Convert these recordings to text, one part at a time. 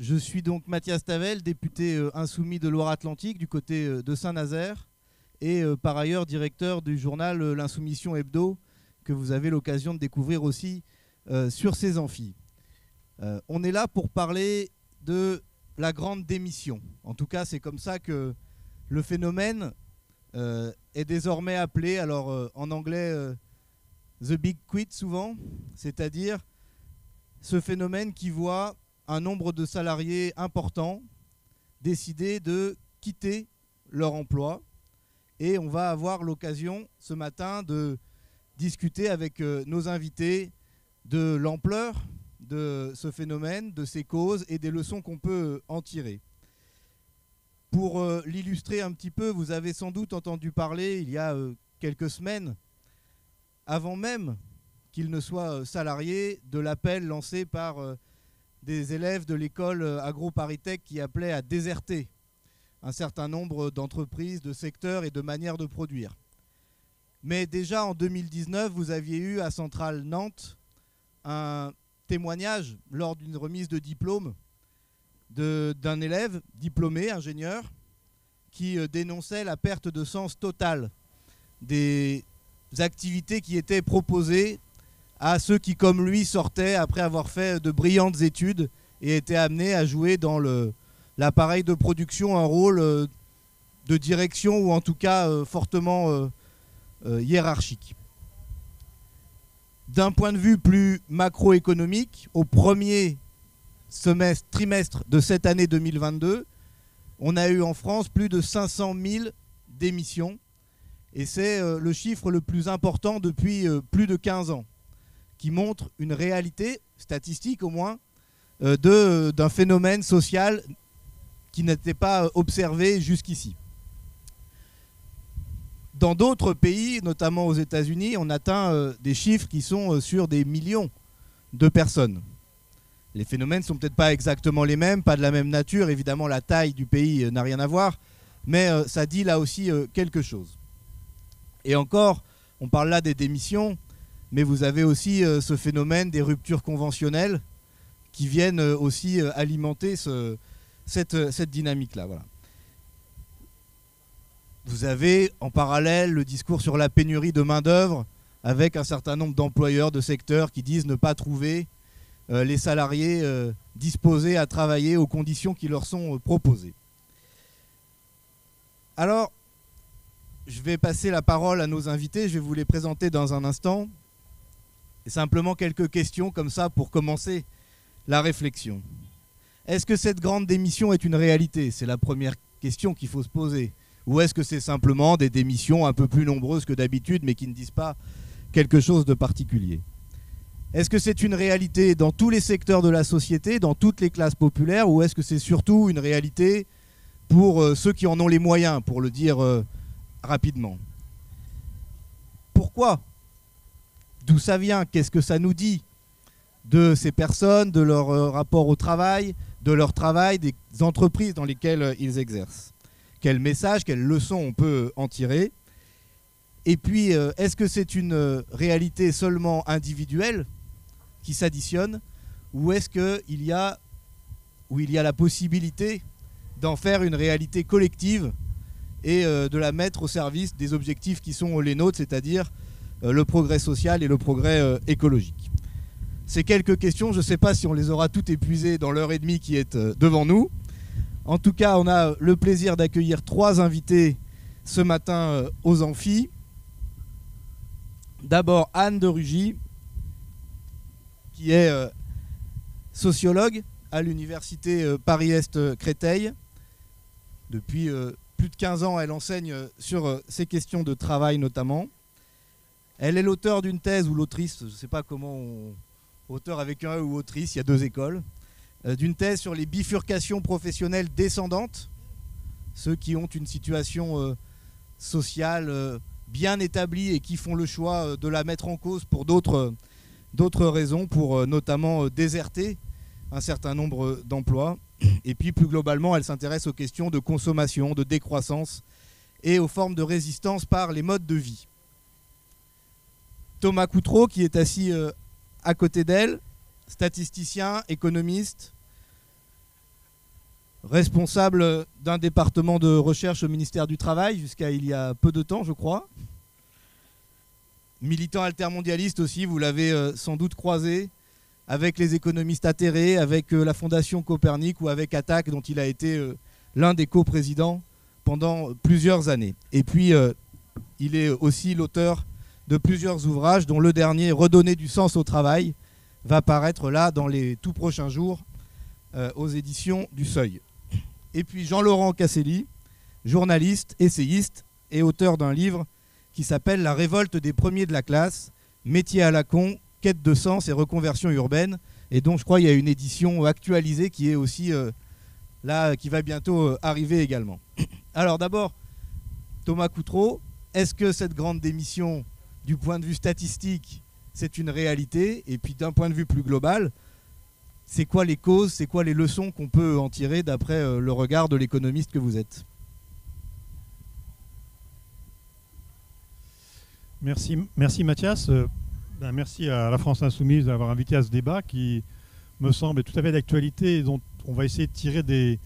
Je suis donc Mathias Tavel, député insoumis de Loire-Atlantique du côté de Saint-Nazaire et par ailleurs directeur du journal L'Insoumission Hebdo que vous avez l'occasion de découvrir aussi sur ces amphis. On est là pour parler de la grande démission. En tout cas, c'est comme ça que le phénomène est désormais appelé, alors en anglais the big quit souvent, c'est-à-dire ce phénomène qui voit un nombre de salariés important décider de quitter leur emploi. Et on va avoir l'occasion ce matin de discuter avec nos invités de l'ampleur de ce phénomène, de ses causes et des leçons qu'on peut en tirer. Pour l'illustrer un petit peu, vous avez sans doute entendu parler il y a quelques semaines, avant même qu'il ne soit salarié, de l'appel lancé par des élèves de l'école AgroParisTech qui appelaient à déserter un certain nombre d'entreprises, de secteurs et de manières de produire. Mais déjà en 2019, vous aviez eu à Centrale Nantes un témoignage lors d'une remise de diplôme d'un élève diplômé, ingénieur, qui dénonçait la perte de sens totale des activités qui étaient proposées à ceux qui, comme lui, sortaient après avoir fait de brillantes études et étaient amenés à jouer dans l'appareil de production un rôle de direction ou en tout cas fortement hiérarchique. D'un point de vue plus macroéconomique, au premier trimestre de cette année 2022, on a eu en France plus de 500 000 démissions et c'est le chiffre le plus important depuis plus de 15 ans, qui montre une réalité statistique au moins d'un phénomène social qui n'était pas observé jusqu'ici. Dans d'autres pays, notamment aux États-Unis, on atteint des chiffres qui sont sur des millions de personnes. Les phénomènes ne sont peut-être pas exactement les mêmes, pas de la même nature, évidemment la taille du pays n'a rien à voir, mais ça dit là aussi quelque chose. Et encore, on parle là des démissions, mais vous avez aussi ce phénomène des ruptures conventionnelles qui viennent aussi alimenter cette dynamique-là. Voilà. Vous avez en parallèle le discours sur la pénurie de main-d'œuvre avec un certain nombre d'employeurs de secteurs qui disent ne pas trouver les salariés disposés à travailler aux conditions qui leur sont proposées. Alors, je vais passer la parole à nos invités, je vais vous les présenter dans un instant. Et simplement quelques questions comme ça pour commencer la réflexion. Est-ce que cette grande démission est une réalité? C'est la première question qu'il faut se poser. Ou est-ce que c'est simplement des démissions un peu plus nombreuses que d'habitude mais qui ne disent pas quelque chose de particulier? Est-ce que c'est une réalité dans tous les secteurs de la société, dans toutes les classes populaires, ou est-ce que c'est surtout une réalité pour ceux qui en ont les moyens, pour le dire rapidement? Pourquoi? D'où ça vient? Qu'est-ce que ça nous dit de ces personnes, de leur rapport au travail, de leur travail, des entreprises dans lesquelles ils exercent? Quel message, quelles leçons on peut en tirer? Et puis, est-ce que c'est une réalité seulement individuelle qui s'additionne, ou est-ce qu'il y a la possibilité d'en faire une réalité collective et de la mettre au service des objectifs qui sont les nôtres, c'est-à-dire le progrès social et le progrès écologique? Ces quelques questions, je ne sais pas si on les aura toutes épuisées dans l'heure et demie qui est devant nous. En tout cas, on a le plaisir d'accueillir 3 invités ce matin aux amphis. D'abord Anne de Rugy, qui est sociologue à l'université Paris-Est Créteil. Depuis plus de 15 ans, elle enseigne sur ces questions de travail notamment. Elle est l'auteur d'une thèse, ou l'autrice, je ne sais pas comment auteur avec un E ou autrice, il y a 2 écoles, d'une thèse sur les bifurcations professionnelles descendantes, ceux qui ont une situation sociale bien établie et qui font le choix de la mettre en cause pour d'autres raisons, pour notamment déserter un certain nombre d'emplois. Et puis plus globalement, elle s'intéresse aux questions de consommation, de décroissance et aux formes de résistance par les modes de vie. Thomas Coutreau, qui est assis à côté d'elle, statisticien, économiste, responsable d'un département de recherche au ministère du Travail jusqu'à il y a peu de temps, je crois. Militant altermondialiste aussi, vous l'avez sans doute croisé avec les économistes atterrés, avec la Fondation Copernic ou avec Attac, dont il a été l'un des coprésidents pendant plusieurs années. Et puis, il est aussi l'auteur de plusieurs ouvrages, dont le dernier, Redonner du sens au travail, va paraître là dans les tout prochains jours aux éditions du Seuil. Et puis Jean-Laurent Casselli, journaliste, essayiste et auteur d'un livre qui s'appelle La révolte des premiers de la classe, métier à la con, quête de sens et reconversion urbaine, et dont je crois il y a une édition actualisée qui est aussi là, qui va bientôt arriver également. Alors d'abord, Thomas Coutreau, est-ce que cette grande démission, du point de vue statistique, c'est une réalité? Et puis d'un point de vue plus global, c'est quoi les causes, c'est quoi les leçons qu'on peut en tirer d'après le regard de l'économiste que vous êtes? Merci Mathias. Merci à la France Insoumise d'avoir invité à ce débat qui me semble tout à fait d'actualité et dont on va essayer de tirer des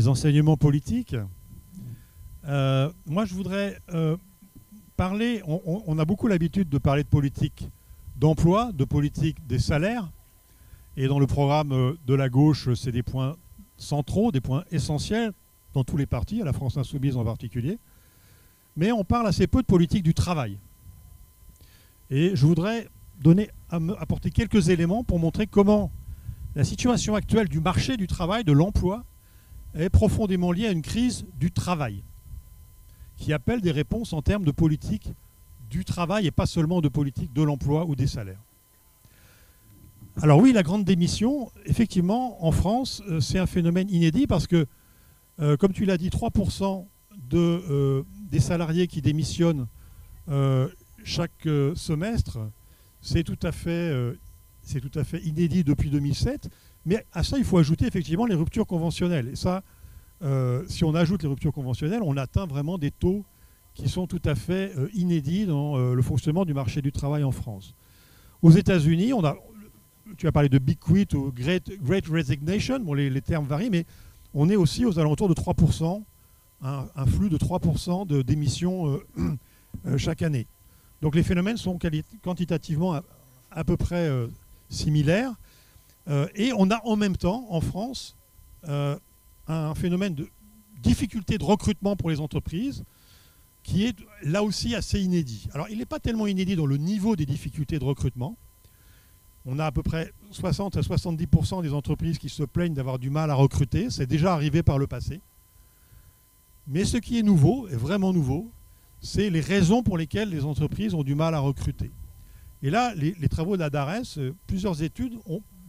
enseignements politiques. Moi, je voudrais parler, on a beaucoup l'habitude de parler de politique d'emploi, de politique des salaires. Et dans le programme de la gauche, c'est des points centraux, des points essentiels dans tous les partis, à la France Insoumise en particulier. Mais on parle assez peu de politique du travail. Et je voudrais apporter quelques éléments pour montrer comment la situation actuelle du marché du travail, de l'emploi, est profondément liée à une crise du travail, qui appelle des réponses en termes de politique du travail et pas seulement de politique de l'emploi ou des salaires. Alors oui, la grande démission, effectivement, en France, c'est un phénomène inédit parce que, comme tu l'as dit, 3% des salariés qui démissionnent chaque semestre, c'est tout à fait inédit depuis 2007. Mais à ça, il faut ajouter effectivement les ruptures conventionnelles. Et ça, si on ajoute les ruptures conventionnelles, on atteint vraiment des taux qui sont tout à fait inédits dans le fonctionnement du marché du travail en France. Aux États-Unis, tu as parlé de Big Quit ou Great Resignation, bon, les termes varient, mais on est aussi aux alentours de 3%, un flux de 3% de démissions chaque année. Donc les phénomènes sont quantitativement à peu près similaires. Et on a en même temps, en France, un phénomène de difficulté de recrutement pour les entreprises qui est là aussi assez inédit. Alors il n'est pas tellement inédit dans le niveau des difficultés de recrutement. On a à peu près 60 à 70% des entreprises qui se plaignent d'avoir du mal à recruter. C'est déjà arrivé par le passé. Mais ce qui est nouveau, est vraiment nouveau, c'est les raisons pour lesquelles les entreprises ont du mal à recruter. Et là, les travaux de la DARES, plusieurs études,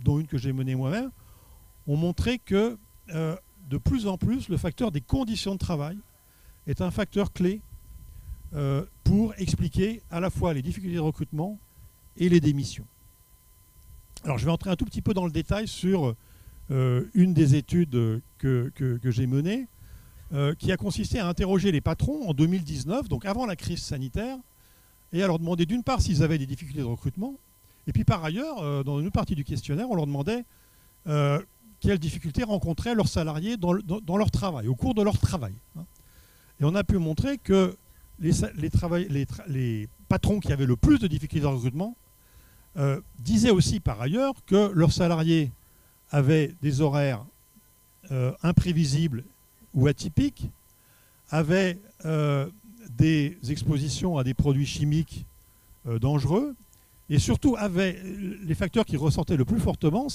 dont une que j'ai menée moi-même, ont montré que de plus en plus, le facteur des conditions de travail est un facteur clé pour expliquer à la fois les difficultés de recrutement et les démissions. Alors je vais entrer un tout petit peu dans le détail sur une des études que j'ai menées, qui a consisté à interroger les patrons en 2019, donc avant la crise sanitaire, et à leur demander d'une part s'ils avaient des difficultés de recrutement, et puis par ailleurs, dans une autre partie du questionnaire, on leur demandait quelles difficultés rencontraient leurs salariés dans leur travail, au cours de leur travail. Et on a pu montrer que les patrons qui avaient le plus de difficultés de recrutement disaient aussi par ailleurs que leurs salariés avaient des horaires imprévisibles ou atypiques, avaient des expositions à des produits chimiques dangereux, et surtout les facteurs qui ressortaient le plus fortement,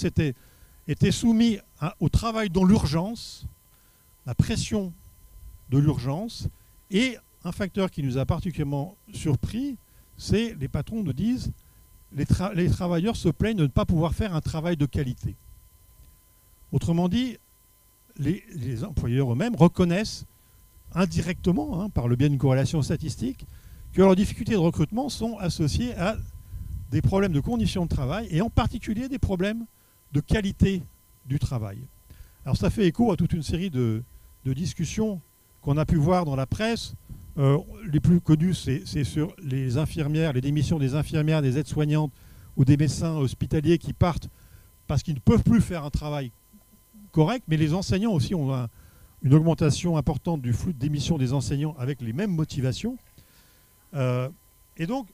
étaient soumis au travail dans l'urgence, la pression de l'urgence, et un facteur qui nous a particulièrement surpris, c'est les patrons nous disent les travailleurs se plaignent de ne pas pouvoir faire un travail de qualité. Autrement dit, les employeurs eux-mêmes reconnaissent indirectement, par le biais d'une corrélation statistique, que leurs difficultés de recrutement sont associées à des problèmes de conditions de travail et en particulier des problèmes de qualité du travail. Alors ça fait écho à toute une série de discussions qu'on a pu voir dans la presse. Les plus connus, c'est sur les infirmières, les démissions des infirmières, des aides-soignantes ou des médecins hospitaliers qui partent parce qu'ils ne peuvent plus faire un travail correct, mais les enseignants aussi ont une augmentation importante du flux d'émissions des enseignants avec les mêmes motivations. Et donc,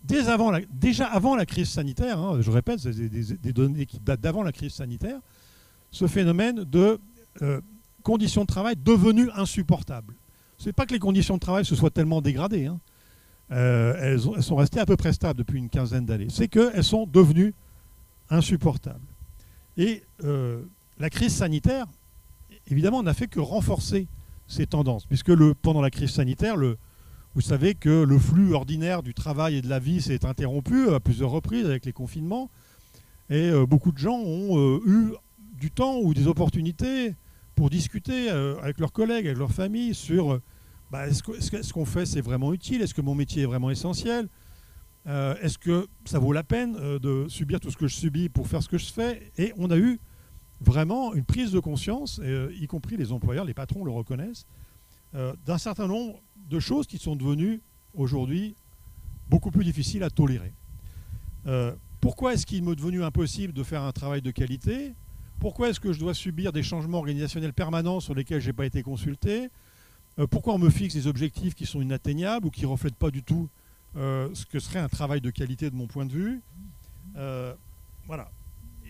déjà avant la crise sanitaire, hein, je répète, c'est des données qui datent d'avant la crise sanitaire, ce phénomène de conditions de travail devenues insupportables. Ce n'est pas que les conditions de travail se soient tellement dégradées, hein. Elles sont restées à peu près stables depuis une quinzaine d'années. C'est qu'elles sont devenues insupportables. Et la crise sanitaire, évidemment, n'a fait que renforcer ces tendances, puisque pendant la crise sanitaire, vous savez que le flux ordinaire du travail et de la vie s'est interrompu à plusieurs reprises avec les confinements, et beaucoup de gens ont eu du temps ou des opportunités pour discuter avec leurs collègues, avec leurs familles, sur est-ce qu'on fait c'est vraiment utile, est-ce que mon métier est vraiment essentiel, est-ce que ça vaut la peine de subir tout ce que je subis pour faire ce que je fais. Et on a eu vraiment une prise de conscience, y compris les employeurs, les patrons le reconnaissent, d'un certain nombre de choses qui sont devenues aujourd'hui beaucoup plus difficiles à tolérer. Pourquoi est-ce qu'il m'est devenu impossible de faire un travail de qualité ? Pourquoi est-ce que je dois subir des changements organisationnels permanents sur lesquels je n'ai pas été consulté ? Pourquoi on me fixe des objectifs qui sont inatteignables ou qui ne reflètent pas du tout ce que serait un travail de qualité de mon point de vue ? Voilà.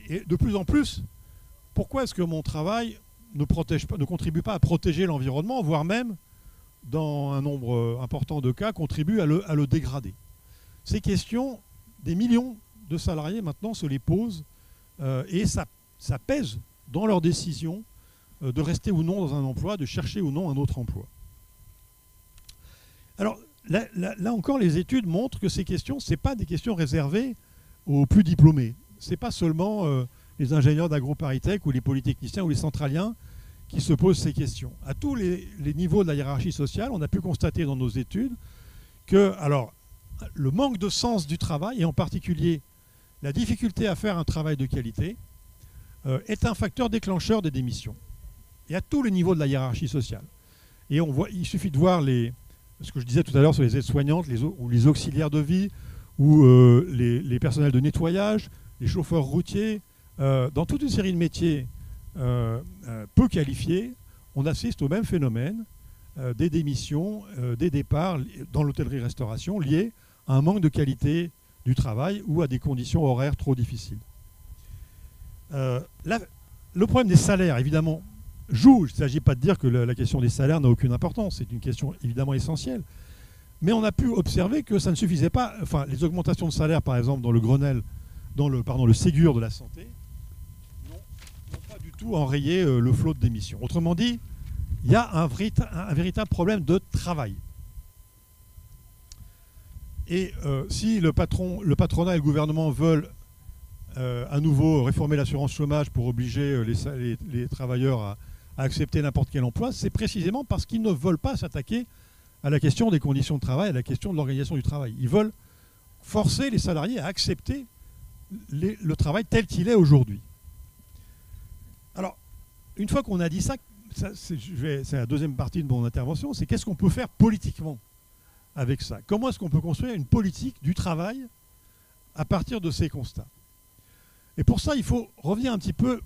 Et de plus en plus, pourquoi est-ce que mon travail ne contribue pas à protéger l'environnement, voire même, dans un nombre important de cas, contribue à le dégrader ? Ces questions, des millions de salariés maintenant se les posent et ça pèse dans leur décision de rester ou non dans un emploi, de chercher ou non un autre emploi. Alors là encore, les études montrent que ces questions, ce n'est pas des questions réservées aux plus diplômés. Ce n'est pas seulement les ingénieurs d'AgroParisTech ou les polytechniciens ou les centraliens qui se posent ces questions. À tous les niveaux de la hiérarchie sociale, on a pu constater dans nos études que le manque de sens du travail, et en particulier la difficulté à faire un travail de qualité, est un facteur déclencheur des démissions. Et à tous les niveaux de la hiérarchie sociale. Et il suffit de voir ce que je disais tout à l'heure sur les aides-soignantes ou les auxiliaires de vie ou les personnels de nettoyage, les chauffeurs routiers. Dans toute une série de métiers peu qualifiés, on assiste au même phénomène des démissions, des départs dans l'hôtellerie-restauration liés à un manque de qualité du travail ou à des conditions horaires trop difficiles. Le problème des salaires, évidemment, joue. Il ne s'agit pas de dire que la question des salaires n'a aucune importance. C'est une question évidemment essentielle. Mais on a pu observer que ça ne suffisait pas. Enfin, les augmentations de salaire, par exemple, dans le Grenelle, le Ségur de la santé, n'ont pas du tout enrayé le flot de démissions. Autrement dit, il y a un véritable problème de travail. Et si le patronat et le gouvernement veulent à nouveau réformer l'assurance chômage pour obliger les travailleurs à accepter n'importe quel emploi, c'est précisément parce qu'ils ne veulent pas s'attaquer à la question des conditions de travail, à la question de l'organisation du travail. Ils veulent forcer les salariés à accepter le travail tel qu'il est aujourd'hui. Alors, une fois qu'on a dit ça, c'est la deuxième partie de mon intervention, c'est qu'est-ce qu'on peut faire politiquement avec ça ? Comment est-ce qu'on peut construire une politique du travail à partir de ces constats ? Et pour ça, il faut revenir un petit peu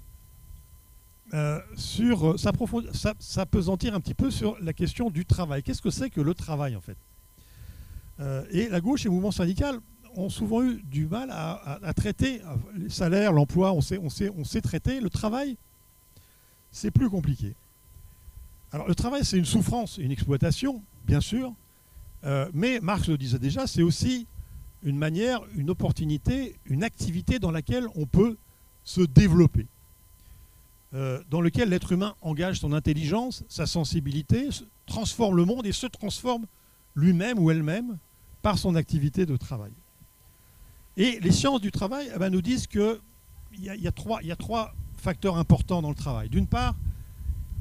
s'apesantir un petit peu sur la question du travail. Qu'est-ce que c'est que le travail, en fait ? Et la gauche et le mouvement syndical ont souvent eu du mal à traiter les salaires, l'emploi, on sait traiter. Le travail, c'est plus compliqué. Alors, le travail, c'est une souffrance et une exploitation, bien sûr, mais Marx le disait déjà, c'est aussi une manière, une opportunité, une activité dans laquelle on peut se développer, dans lequel l'être humain engage son intelligence, sa sensibilité, transforme le monde et se transforme lui-même ou elle-même par son activité de travail. Et les sciences du travail nous disent qu'il y a trois facteurs importants dans le travail. D'une part,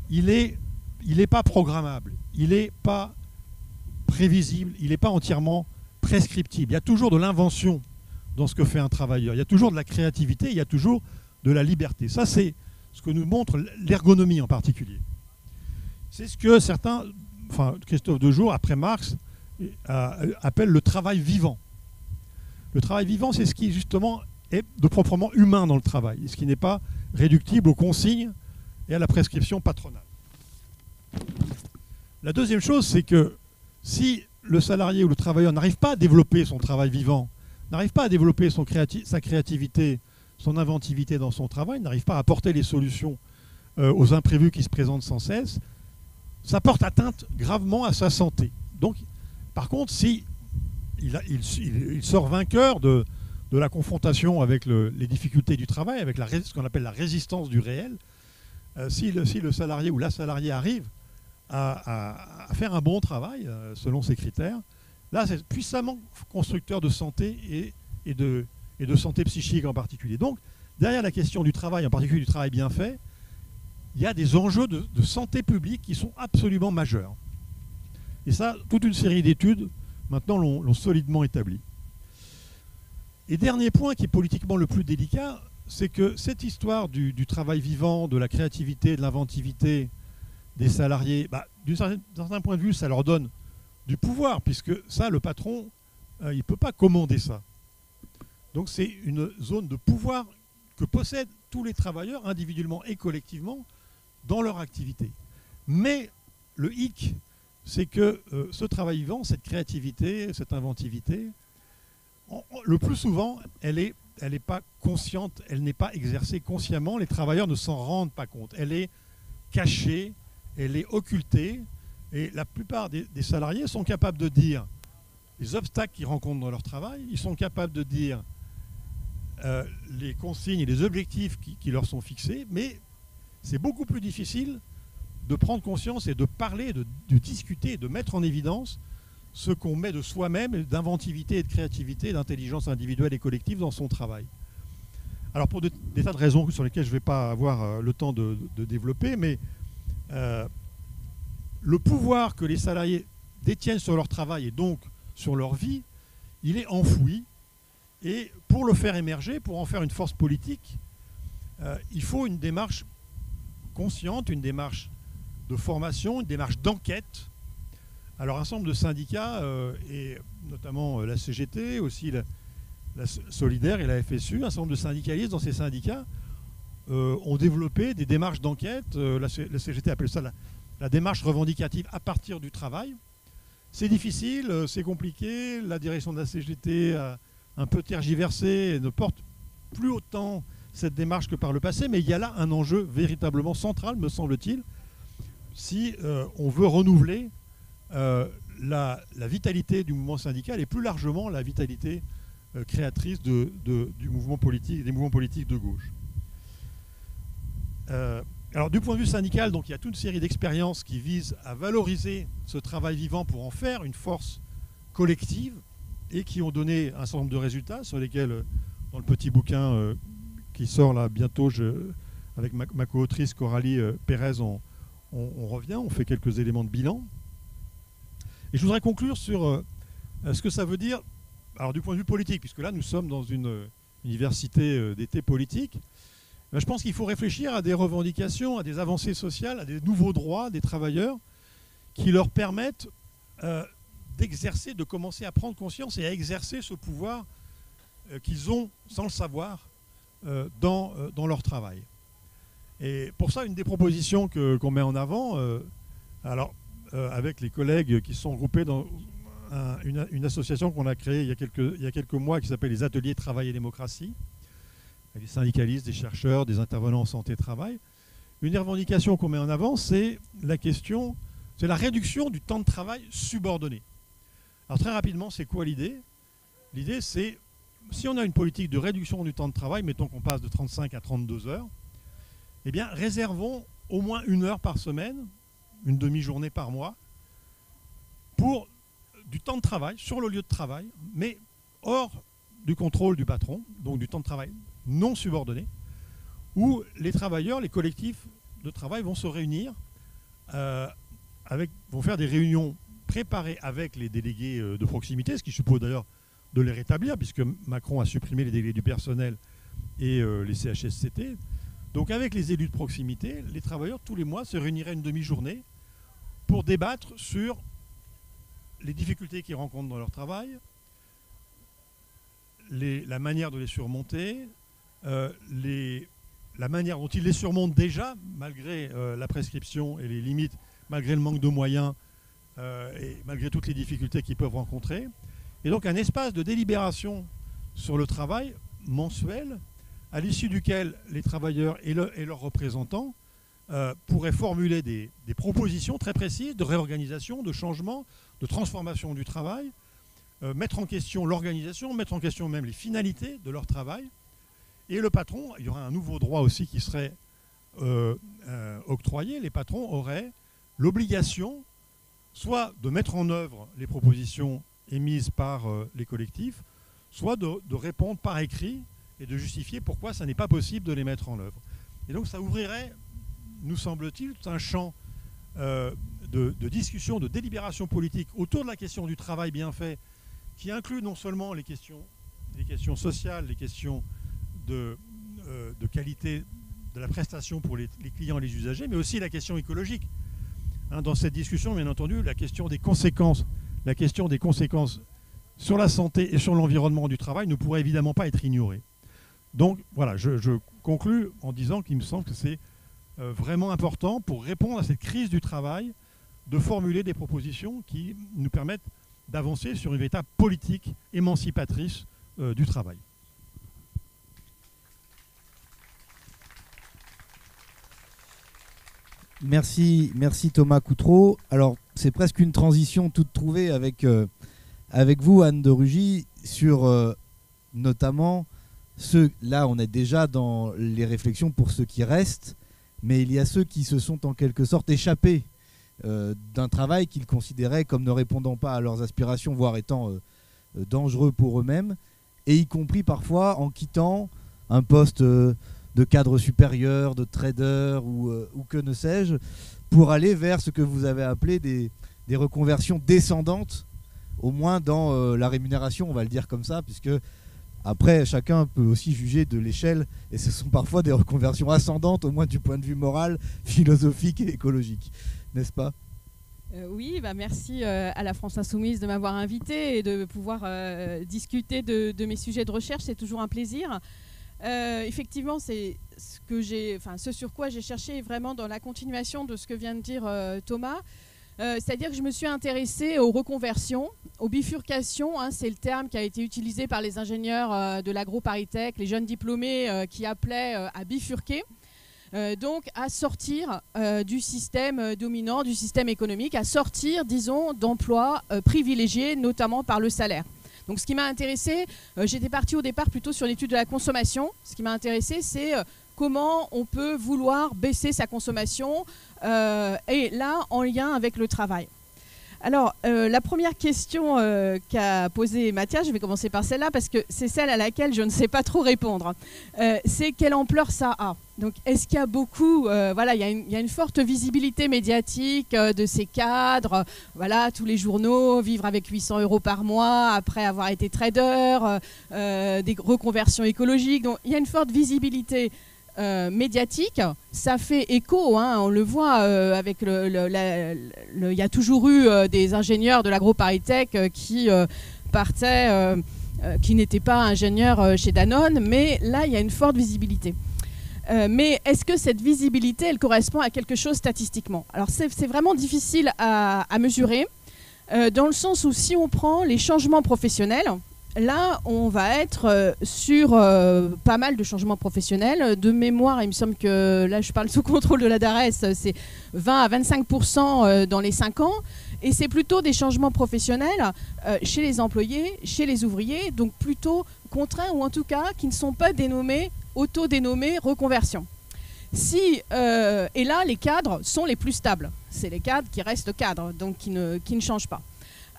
il n'est pas programmable, il n'est pas prévisible, il n'est pas entièrement prescriptible. Il y a toujours de l'invention dans ce que fait un travailleur. Il y a toujours de la créativité, il y a toujours de la liberté. Ça, c'est ce que nous montre l'ergonomie en particulier. C'est ce que certains, Christophe Dejour, après Marx, appelle le travail vivant. Le travail vivant, c'est ce qui, justement, est de proprement humain dans le travail, ce qui n'est pas réductible aux consignes et à la prescription patronale. La deuxième chose, c'est que si le salarié ou le travailleur n'arrive pas à développer son travail vivant, n'arrive pas à développer sa créativité, son inventivité dans son travail, n'arrive pas à apporter les solutions aux imprévus qui se présentent sans cesse, ça porte atteinte gravement à sa santé. Donc, par contre, si il sort vainqueur de la confrontation avec les difficultés du travail, avec ce qu'on appelle la résistance du réel, si le salarié ou la salariée arrive à faire un bon travail selon ces critères, là c'est puissamment constructeur de santé et de santé psychique en particulier. Donc derrière la question du travail, en particulier du travail bien fait, il y a des enjeux de santé publique qui sont absolument majeurs. Et ça, toute une série d'études maintenant l'ont solidement établi. Et dernier point qui est politiquement le plus délicat, c'est que cette histoire du travail vivant, de la créativité, de l'inventivité des salariés, d'un certain point de vue, ça leur donne du pouvoir, puisque ça, le patron, il ne peut pas commander ça. Donc c'est une zone de pouvoir que possèdent tous les travailleurs, individuellement et collectivement, dans leur activité. Mais le hic, c'est que ce travail vivant, cette créativité, cette inventivité, le plus souvent, elle n'est pas consciente, elle n'est pas exercée consciemment, les travailleurs ne s'en rendent pas compte. Elle est cachée, elle est occultée, et la plupart des salariés sont capables de dire les obstacles qu'ils rencontrent dans leur travail, ils sont capables de dire les consignes et les objectifs qui leur sont fixés, mais c'est beaucoup plus difficile de prendre conscience et de parler, de discuter, de mettre en évidence ce qu'on met de soi-même, d'inventivité et de créativité, d'intelligence individuelle et collective dans son travail. Alors pour des tas de raisons sur lesquelles je ne vais pas avoir le temps de développer, mais le pouvoir que les salariés détiennent sur leur travail et donc sur leur vie, il est enfoui. Et pour le faire émerger, pour en faire une force politique, il faut une démarche consciente, une démarche de formation, une démarche d'enquête. Alors un certain nombre de syndicats, et notamment la CGT, aussi la Solidaire et la FSU, un certain nombre de syndicalistes dans ces syndicats ont développé des démarches d'enquête. La CGT appelle ça la démarche revendicative à partir du travail. C'est difficile, c'est compliqué. La direction de la CGT a un peu tergiversé et ne porte plus autant cette démarche que par le passé, mais il y a là un enjeu véritablement central, me semble-t-il, si on veut renouveler la vitalité du mouvement syndical et plus largement la vitalité créatrice du mouvement politique, des mouvements politiques de gauche. Alors du point de vue syndical, donc, il y a toute une série d'expériences qui visent à valoriser ce travail vivant pour en faire une force collective et qui ont donné un certain nombre de résultats sur lesquels, dans le petit bouquin qui sort là bientôt, avec ma co-autrice Coralie Pérez, on revient, on fait quelques éléments de bilan. Et je voudrais conclure sur ce que ça veut dire, alors du point de vue politique, puisque là nous sommes dans une université d'été politique. Je pense qu'il faut réfléchir à des revendications, à des avancées sociales, à des nouveaux droits des travailleurs qui leur permettent d'exercer, de commencer à prendre conscience et à exercer ce pouvoir qu'ils ont sans le savoir dans leur travail. Et pour ça, une des propositions qu'on met en avant, avec les collègues qui sont regroupés dans une association qu'on a créée il y a quelques mois qui s'appelle les Ateliers Travail et Démocratie, avec des syndicalistes, des chercheurs, des intervenants en santé et travail. Une des revendications qu'on met en avant, c'est la réduction du temps de travail subordonné. Alors très rapidement, c'est quoi l'idée? L'idée, c'est, si on a une politique de réduction du temps de travail, mettons qu'on passe de 35 à 32 heures, eh bien, réservons au moins 1 heure par semaine, une demi-journée par mois, pour du temps de travail, sur le lieu de travail, mais hors du contrôle du patron, donc du temps de travail non subordonné, où les travailleurs, les collectifs de travail vont se réunir, vont faire des réunions préparées avec les délégués de proximité, ce qui suppose d'ailleurs de les rétablir, puisque Macron a supprimé les délégués du personnel et les CHSCT. Donc avec les élus de proximité, les travailleurs, tous les mois, se réuniraient une demi-journée pour débattre sur les difficultés qu'ils rencontrent dans leur travail, la manière de les surmonter, les la manière dont ils les surmontent déjà, malgré la prescription et les limites, malgré le manque de moyens et malgré toutes les difficultés qu'ils peuvent rencontrer. Et donc un espace de délibération sur le travail mensuel, à l'issue duquel les travailleurs et leurs représentants pourraient formuler des propositions très précises de réorganisation, de changement, de transformation du travail, mettre en question l'organisation, mettre en question même les finalités de leur travail. Et le patron, il y aura un nouveau droit aussi qui serait octroyé. Les patrons auraient l'obligation soit de mettre en œuvre les propositions émises par les collectifs, soit de répondre par écrit et de justifier pourquoi ça n'est pas possible de les mettre en œuvre. Et donc ça ouvrirait, nous semble-t-il, tout un champ de discussion, de délibération politique autour de la question du travail bien fait, qui inclut non seulement les questions sociales, les questions de qualité de la prestation pour les clients et les usagers, mais aussi la question écologique. Dans cette discussion, bien entendu, la question des conséquences sur la santé et sur l'environnement du travail ne pourrait évidemment pas être ignorée. Donc voilà, je conclus en disant qu'il me semble que c'est vraiment important pour répondre à cette crise du travail de formuler des propositions qui nous permettent d'avancer sur une véritable politique émancipatrice du travail. Merci Thomas Coutreau. Alors c'est presque une transition toute trouvée avec vous, Anne de Rugy, sur notamment là on est déjà dans les réflexions pour ceux qui restent, mais il y a ceux qui se sont en quelque sorte échappés d'un travail qu'ils considéraient comme ne répondant pas à leurs aspirations, voire étant dangereux pour eux-mêmes, et y compris parfois en quittant un poste de cadre supérieur, de trader ou que ne sais-je, pour aller vers ce que vous avez appelé des reconversions descendantes, au moins dans la rémunération, on va le dire comme ça, puisque après, chacun peut aussi juger de l'échelle, et ce sont parfois des reconversions ascendantes, au moins du point de vue moral, philosophique et écologique. N'est-ce pas ? Oui, merci à la France Insoumise de m'avoir invité et de pouvoir discuter de mes sujets de recherche. C'est toujours un plaisir. Effectivement, c'est ce sur quoi j'ai cherché vraiment dans la continuation de ce que vient de dire Thomas. C'est-à-dire que je me suis intéressée aux reconversions, aux bifurcations, c'est le terme qui a été utilisé par les ingénieurs de l'AgroParisTech, les jeunes diplômés qui appelaient à bifurquer, donc à sortir du système dominant, du système économique, à sortir, disons, d'emplois privilégiés, notamment par le salaire. Donc ce qui m'a intéressé, j'étais partie au départ plutôt sur l'étude de la consommation. Ce qui m'a intéressé, c'est comment on peut vouloir baisser sa consommation, et là, en lien avec le travail. Alors, la première question qu'a posée Mathias, je vais commencer par celle-là, parce que c'est celle à laquelle je ne sais pas trop répondre. C'est quelle ampleur ça a. Donc, est-ce qu'il y a beaucoup... voilà, il y a une forte visibilité médiatique de ces cadres. Voilà, tous les journaux, vivre avec 800 € par mois, après avoir été trader, des reconversions écologiques. Donc, il y a une forte visibilité médiatique, ça fait écho, on le voit avec il y a toujours eu des ingénieurs de l'AgroParisTech qui partaient, qui n'étaient pas ingénieurs chez Danone, mais là il y a une forte visibilité. Mais est-ce que cette visibilité, elle correspond à quelque chose statistiquement? Alors c'est vraiment difficile à mesurer, dans le sens où si on prend les changements professionnels, là, on va être sur pas mal de changements professionnels. De mémoire, il me semble que, là je parle sous contrôle de la DARES, c'est 20 à 25% dans les 5 ans. Et c'est plutôt des changements professionnels chez les employés, chez les ouvriers, donc plutôt contraints ou en tout cas qui ne sont pas auto-dénommés reconversion. Et là, les cadres sont les plus stables. C'est les cadres qui restent cadres, donc qui ne changent pas.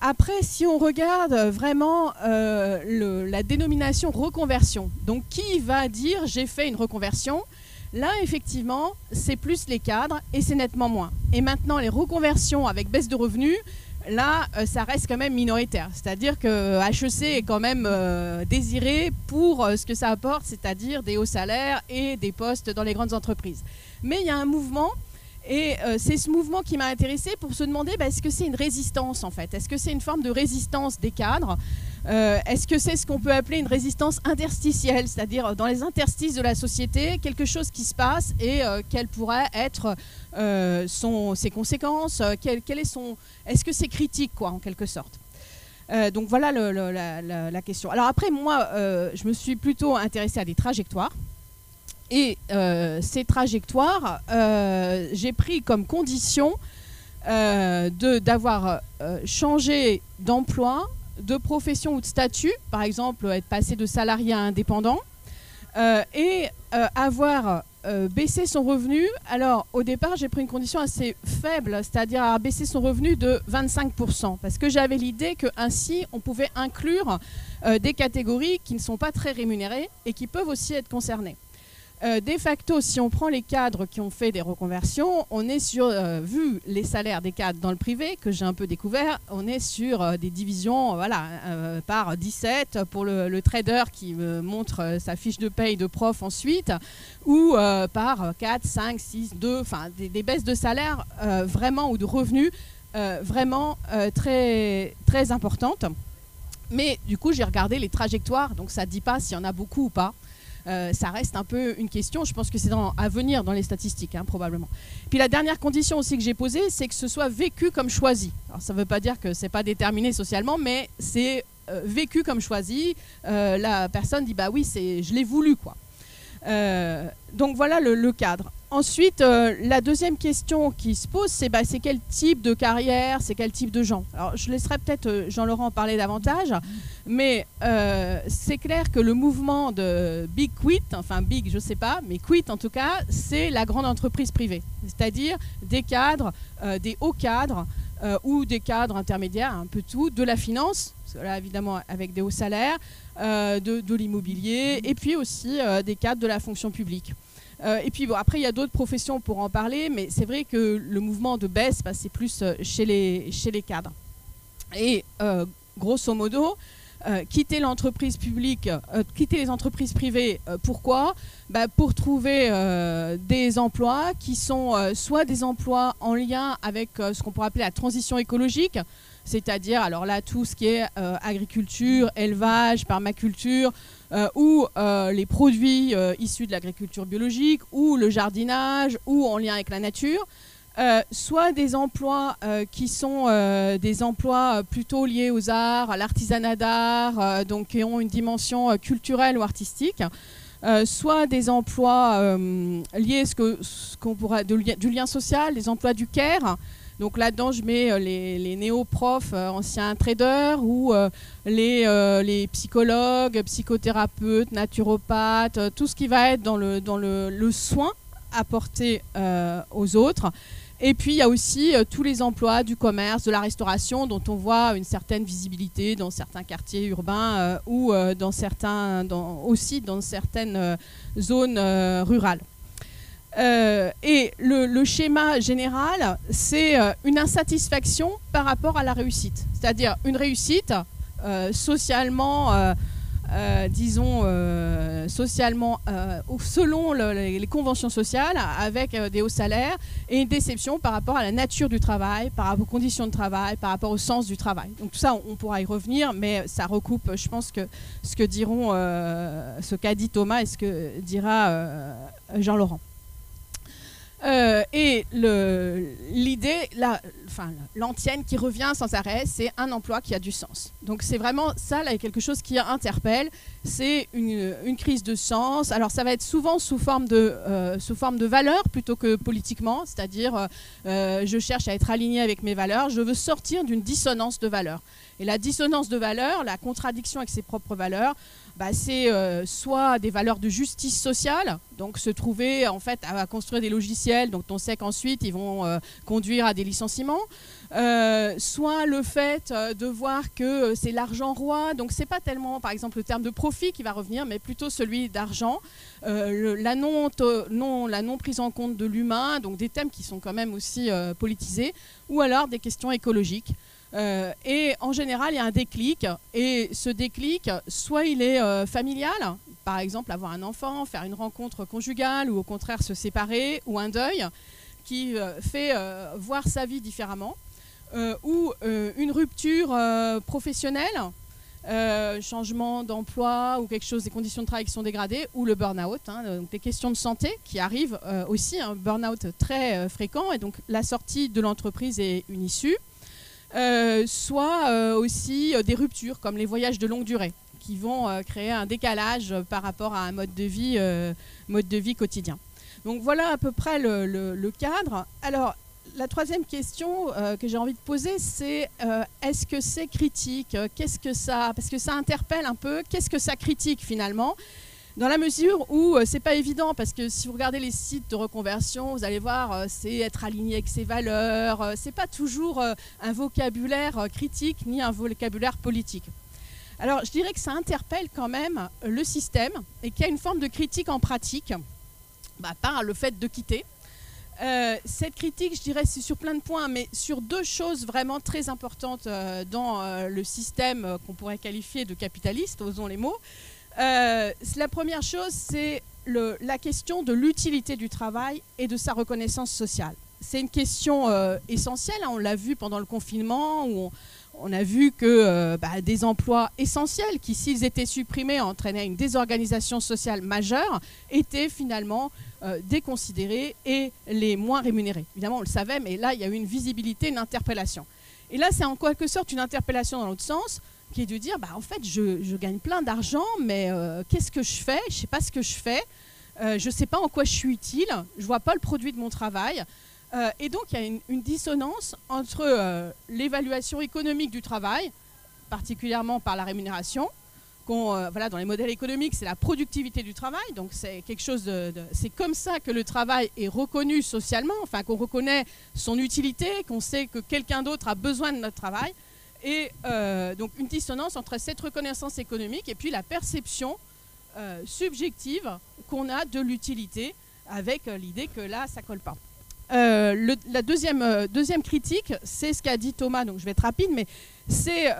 Après, si on regarde vraiment la dénomination reconversion, donc qui va dire j'ai fait une reconversion, là effectivement c'est plus les cadres et c'est nettement moins. Et maintenant les reconversions avec baisse de revenus, là ça reste quand même minoritaire. C'est-à-dire que HEC est quand même désiré pour ce que ça apporte, c'est-à-dire des hauts salaires et des postes dans les grandes entreprises. Mais il y a un mouvement. Et c'est ce mouvement qui m'a intéressée pour se demander est-ce que c'est une résistance en fait? Est-ce que c'est une forme de résistance des cadres Est-ce que c'est ce qu'on peut appeler une résistance interstitielle, c'est-à-dire dans les interstices de la société, quelque chose qui se passe et quelles pourraient être ses conséquences, est-ce que c'est critique, quoi, en quelque sorte. Donc voilà la question. Alors après, moi, je me suis plutôt intéressée à des trajectoires. Et ces trajectoires, j'ai pris comme condition d'avoir changé d'emploi, de profession ou de statut, par exemple être passé de salarié à indépendant, et avoir baissé son revenu. Alors au départ, j'ai pris une condition assez faible, c'est-à-dire avoir baissé son revenu de 25%, parce que j'avais l'idée qu'ainsi on pouvait inclure des catégories qui ne sont pas très rémunérées et qui peuvent aussi être concernées. De facto, si on prend les cadres qui ont fait des reconversions, on est sur, vu les salaires des cadres dans le privé, que j'ai un peu découvert, on est sur des divisions par 17 pour le trader qui me montre sa fiche de paye de prof ensuite, ou par 4, 5, 6, 2, enfin des baisses de salaire vraiment, ou de revenus vraiment très, très importantes. Mais du coup, j'ai regardé les trajectoires, donc ça ne dit pas s'il y en a beaucoup ou pas. Ça reste un peu une question, je pense que c'est à venir dans les statistiques, hein, probablement. Puis la dernière condition aussi que j'ai posée, c'est que ce soit vécu comme choisi. Alors ça ne veut pas dire que ce n'est pas déterminé socialement, mais c'est vécu comme choisi. La personne dit, bah oui, je l'ai voulu, quoi. Donc voilà le cadre. Ensuite, la deuxième question qui se pose, c'est quel type de carrière, c'est quel type de gens. Alors je laisserai peut-être Jean-Laurent en parler davantage, mais c'est clair que le mouvement de Big Quit, enfin Big je sais pas, mais Quit en tout cas, c'est la grande entreprise privée. C'est-à-dire des cadres, des hauts cadres ou des cadres intermédiaires, un peu tout, de la finance, là évidemment avec des hauts salaires, de l'immobilier, et puis aussi des cadres de la fonction publique. Et puis bon, après il y a d'autres professions pour en parler, mais c'est vrai que le mouvement de baisse, c'est plus chez les cadres. Et grosso modo, quitter l'entreprise publique, quitter les entreprises privées, pourquoi ? Pour trouver des emplois qui sont soit des emplois en lien avec ce qu'on pourrait appeler la transition écologique, c'est-à-dire alors là tout ce qui est agriculture, élevage, permaculture, ou les produits issus de l'agriculture biologique, ou le jardinage, ou en lien avec la nature, soit des emplois qui sont des emplois plutôt liés aux arts, à l'artisanat d'art, donc qui ont une dimension culturelle ou artistique, soit des emplois liés à ce qu'on pourrait du lien social, des emplois du care. Donc là-dedans, je mets les néo-profs, anciens traders, ou les psychologues, psychothérapeutes, naturopathes, tout ce qui va être dans le soin apporté aux autres. Et puis, il y a aussi tous les emplois du commerce, de la restauration, dont on voit une certaine visibilité dans certains quartiers urbains ou aussi dans certaines zones rurales. Et le schéma général, c'est une insatisfaction par rapport à la réussite. C'est-à-dire une réussite socialement, socialement selon les conventions sociales, avec des hauts salaires, et une déception par rapport à la nature du travail, par rapport aux conditions de travail, par rapport au sens du travail. Donc tout ça, on pourra y revenir, mais ça recoupe, je pense, que ce qu'a dit Thomas et ce que dira Jean-Laurent. Et l'idée, l'antienne qui revient sans arrêt, c'est un emploi qui a du sens. Donc c'est vraiment ça, là, quelque chose qui interpelle, c'est une crise de sens. Alors ça va être souvent sous forme de valeurs plutôt que politiquement, c'est-à-dire je cherche à être aligné avec mes valeurs, je veux sortir d'une dissonance de valeurs. Et la dissonance de valeurs, la contradiction avec ses propres valeurs, c'est soit des valeurs de justice sociale, donc se trouver en fait à construire des logiciels dont on sait qu'ensuite ils vont conduire à des licenciements, soit le fait de voir que c'est l'argent roi, donc c'est pas tellement par exemple le terme de profit qui va revenir, mais plutôt celui d'argent, la non prise en compte de l'humain, donc des thèmes qui sont quand même aussi politisés, ou alors des questions écologiques. Et en général, il y a un déclic, et ce déclic, soit il est familial, par exemple avoir un enfant, faire une rencontre conjugale, ou au contraire se séparer, ou un deuil qui fait voir sa vie différemment, ou une rupture professionnelle changement d'emploi ou quelque chose, des conditions de travail qui sont dégradées, ou le burn-out, donc des questions de santé qui arrivent aussi, un burn-out très fréquent, et donc la sortie de l'entreprise est une issue, soit aussi des ruptures comme les voyages de longue durée qui vont créer un décalage par rapport à un mode de vie quotidien. Donc voilà à peu près le cadre. Alors, la troisième question que j'ai envie de poser, c'est est-ce que c'est critique? Qu'est-ce que ça... Parce que ça interpelle un peu, qu'est-ce que ça critique finalement? Dans la mesure où c'est pas évident, parce que si vous regardez les sites de reconversion, vous allez voir, c'est être aligné avec ses valeurs, c'est pas toujours un vocabulaire critique ni un vocabulaire politique. Alors je dirais que ça interpelle quand même le système et qu'il y a une forme de critique en pratique, par le fait de quitter. Cette critique, je dirais, c'est sur plein de points, mais sur deux choses vraiment très importantes dans le système qu'on pourrait qualifier de capitaliste, osons les mots. La première chose, c'est la question de l'utilité du travail et de sa reconnaissance sociale. C'est une question essentielle, on l'a vu pendant le confinement, où on a vu que des emplois essentiels qui, s'ils étaient supprimés, entraînaient une désorganisation sociale majeure, étaient finalement déconsidérés et les moins rémunérés. Évidemment, on le savait, mais là, il y a eu une visibilité, une interpellation. Et là, c'est en quelque sorte une interpellation dans l'autre sens, qui est de dire, en fait, je gagne plein d'argent, mais qu'est-ce que je fais? Je ne sais pas ce que je fais, je ne sais pas en quoi je suis utile, je ne vois pas le produit de mon travail. Et donc, il y a une dissonance entre l'évaluation économique du travail, particulièrement par la rémunération. Dans les modèles économiques, c'est la productivité du travail. Donc, c'est quelque chose c'est comme ça que le travail est reconnu socialement, enfin, qu'on reconnaît son utilité, qu'on sait que quelqu'un d'autre a besoin de notre travail. Et donc, une dissonance entre cette reconnaissance économique et puis la perception subjective qu'on a de l'utilité, avec l'idée que là, ça ne colle pas. La deuxième critique, c'est ce qu'a dit Thomas, donc je vais être rapide, mais c'est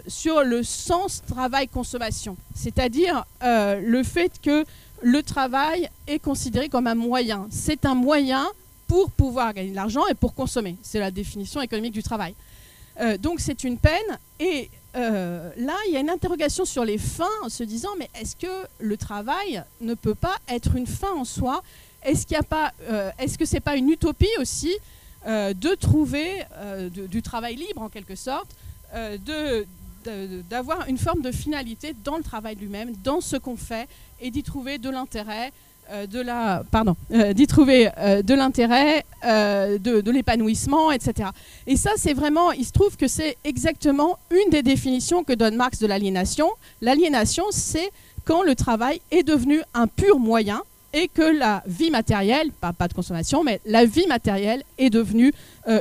sur le sens travail-consommation. C'est-à-dire le fait que le travail est considéré comme un moyen. C'est un moyen pour pouvoir gagner de l'argent et pour consommer. C'est la définition économique du travail. Donc c'est une peine. Et là, il y a une interrogation sur les fins en se disant, mais est-ce que le travail ne peut pas être une fin en soi ? Est-ce que ce n'est pas une utopie aussi de trouver du travail libre en quelque sorte, d'avoir une forme de finalité dans le travail lui-même, dans ce qu'on fait, et d'y trouver de l'intérêt, de l'épanouissement, etc. Et ça, c'est vraiment, il se trouve que c'est exactement une des définitions que donne Marx de l'aliénation. L'aliénation, c'est quand le travail est devenu un pur moyen et que la vie matérielle, pas de consommation, mais la vie matérielle est devenue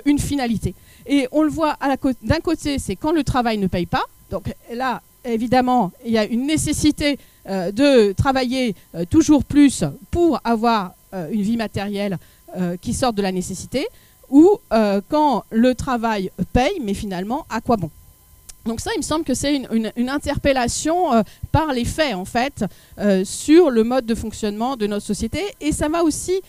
une finalité. Et on le voit d'un côté, c'est quand le travail ne paye pas. Donc là, évidemment, il y a une nécessité de travailler toujours plus pour avoir une vie matérielle qui sort de la nécessité, ou quand le travail paye, mais finalement, à quoi bon ? Donc ça, il me semble que c'est une interpellation par les faits, en fait, sur le mode de fonctionnement de notre société. Et ça va aussi,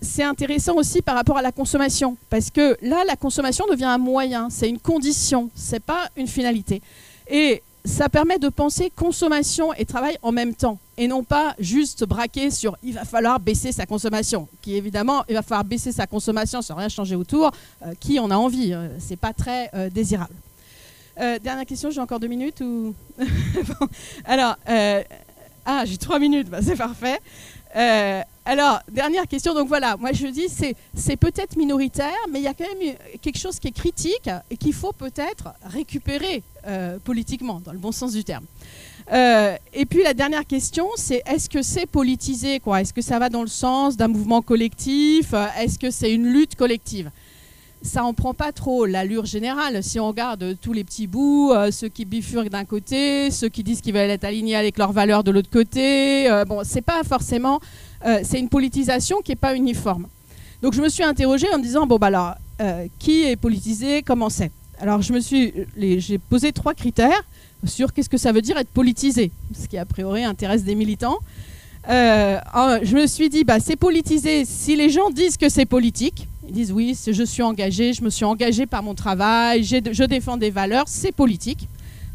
c'est intéressant aussi par rapport à la consommation, parce que là, la consommation devient un moyen, c'est une condition, c'est pas une finalité. Et ça permet de penser consommation et travail en même temps, et non pas juste braquer sur « il va falloir baisser sa consommation », qui évidemment, il va falloir baisser sa consommation sans rien changer autour, qui en a envie, c'est pas très désirable. Dernière question, j'ai encore 2 minutes ou... Bon. Alors, j'ai 3 minutes, c'est parfait. Alors, dernière question, donc voilà, moi je dis c'est peut-être minoritaire, mais il y a quand même quelque chose qui est critique et qu'il faut peut-être récupérer politiquement, dans le bon sens du terme. Et puis la dernière question, c'est est-ce que c'est politisé, quoi ? Est-ce que ça va dans le sens d'un mouvement collectif ? Est-ce que c'est une lutte collective ? Ça n'en prend pas trop l'allure générale. Si on regarde tous les petits bouts, ceux qui bifurquent d'un côté, ceux qui disent qu'ils veulent être alignés avec leurs valeurs de l'autre côté, c'est pas forcément... c'est une politisation qui n'est pas uniforme. Donc je me suis interrogée en me disant, qui est politisé, comment c'est ? Alors j'ai posé 3 critères sur qu'est-ce que ça veut dire être politisé, ce qui a priori intéresse des militants. Je me suis dit, c'est politisé si les gens disent que c'est politique. Ils disent oui, je suis engagé, je me suis engagé par mon travail, je défends des valeurs, c'est politique.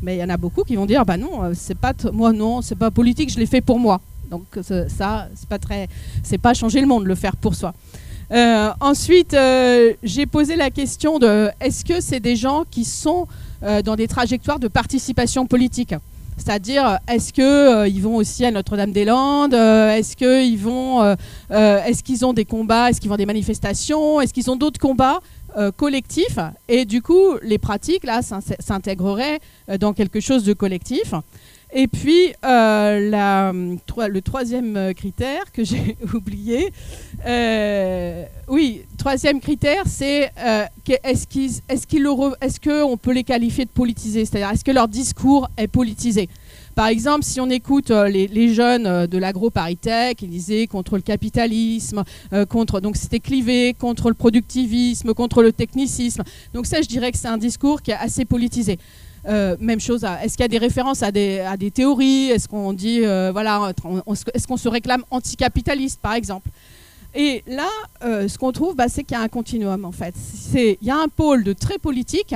Mais il y en a beaucoup qui vont dire bah non, c'est pas moi non, c'est pas politique, je l'ai fait pour moi. Donc ça, c'est pas changer le monde, le faire pour soi. Ensuite, j'ai posé la question de est-ce que c'est des gens qui sont dans des trajectoires de participation politique ? C'est-à-dire, est-ce qu'ils vont aussi à Notre-Dame-des-Landes ? Est-ce qu'ils ont des combats ? Est-ce qu'ils vont à des manifestations ? Est-ce qu'ils ont d'autres combats collectifs ? Et du coup, les pratiques, là, s'intégreraient dans quelque chose de collectif. Et puis, le troisième critère que j'ai oublié, troisième critère, c'est est-ce qu'on peut les qualifier de politisés ? C'est-à-dire, est-ce que leur discours est politisé ? Par exemple, si on écoute les jeunes de l'agro-paritech, ils disaient contre le capitalisme, donc c'était clivé, contre le productivisme, contre le technicisme. Donc ça, je dirais que c'est un discours qui est assez politisé. Même chose, est-ce qu'il y a des références à des théories ? Est-ce qu'on dit, est-ce qu'on se réclame anticapitaliste, par exemple ? Et là, ce qu'on trouve, c'est qu'il y a un continuum, en fait. Il y a un pôle de très politique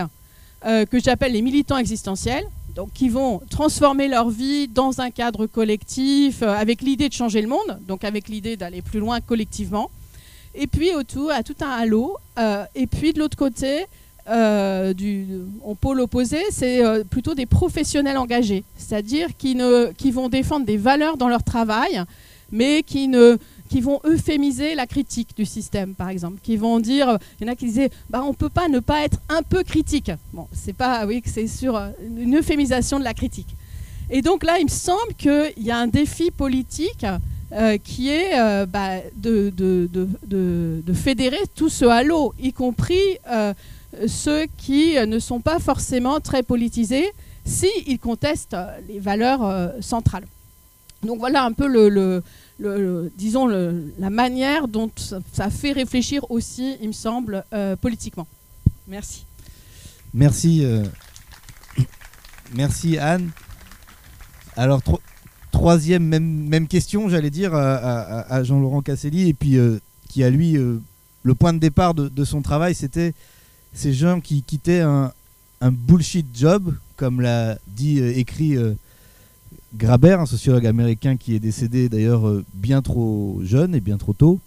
que j'appelle les militants existentiels, donc qui vont transformer leur vie dans un cadre collectif, avec l'idée de changer le monde, donc avec l'idée d'aller plus loin collectivement. Et puis autour, à tout un halo. Et puis de l'autre côté, en pôle opposé, c'est plutôt des professionnels engagés, c'est-à-dire qui vont défendre des valeurs dans leur travail, mais qui vont euphémiser la critique du système, par exemple, qui vont dire, il y en a qui disaient, on ne peut pas ne pas être un peu critique. Bon, c'est sur une euphémisation de la critique. Et donc là, il me semble qu'il y a un défi politique qui est de fédérer tout ce halo, y compris ceux qui ne sont pas forcément très politisés, s'ils contestent les valeurs centrales. Donc voilà un peu la manière dont ça fait réfléchir aussi, il me semble, politiquement. Merci. Merci Anne. Alors, troisième, même question, j'allais dire, à Jean-Laurent Casselli, et puis qui a lui, le point de départ de son travail, c'était ces gens qui quittaient un bullshit job, comme l'a dit, écrit Graeber, un sociologue américain qui est décédé d'ailleurs bien trop jeune et bien trop tôt.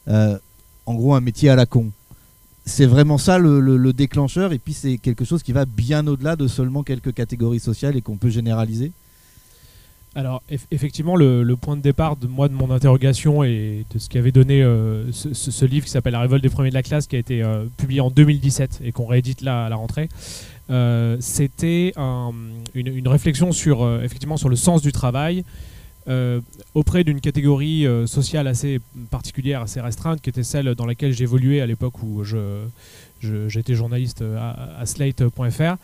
En gros, un métier à la con. C'est vraiment ça le déclencheur, et puis c'est quelque chose qui va bien au-delà de seulement quelques catégories sociales et qu'on peut généraliser. Alors effectivement, le point de départ de mon interrogation et de ce qui avait donné ce livre qui s'appelle La révolte des premiers de la classe, qui a été publié en 2017 et qu'on réédite là à la rentrée, c'était une réflexion sur le sens du travail auprès d'une catégorie sociale assez particulière, assez restreinte, qui était celle dans laquelle j'évoluais à l'époque où j'étais journaliste à slate.fr.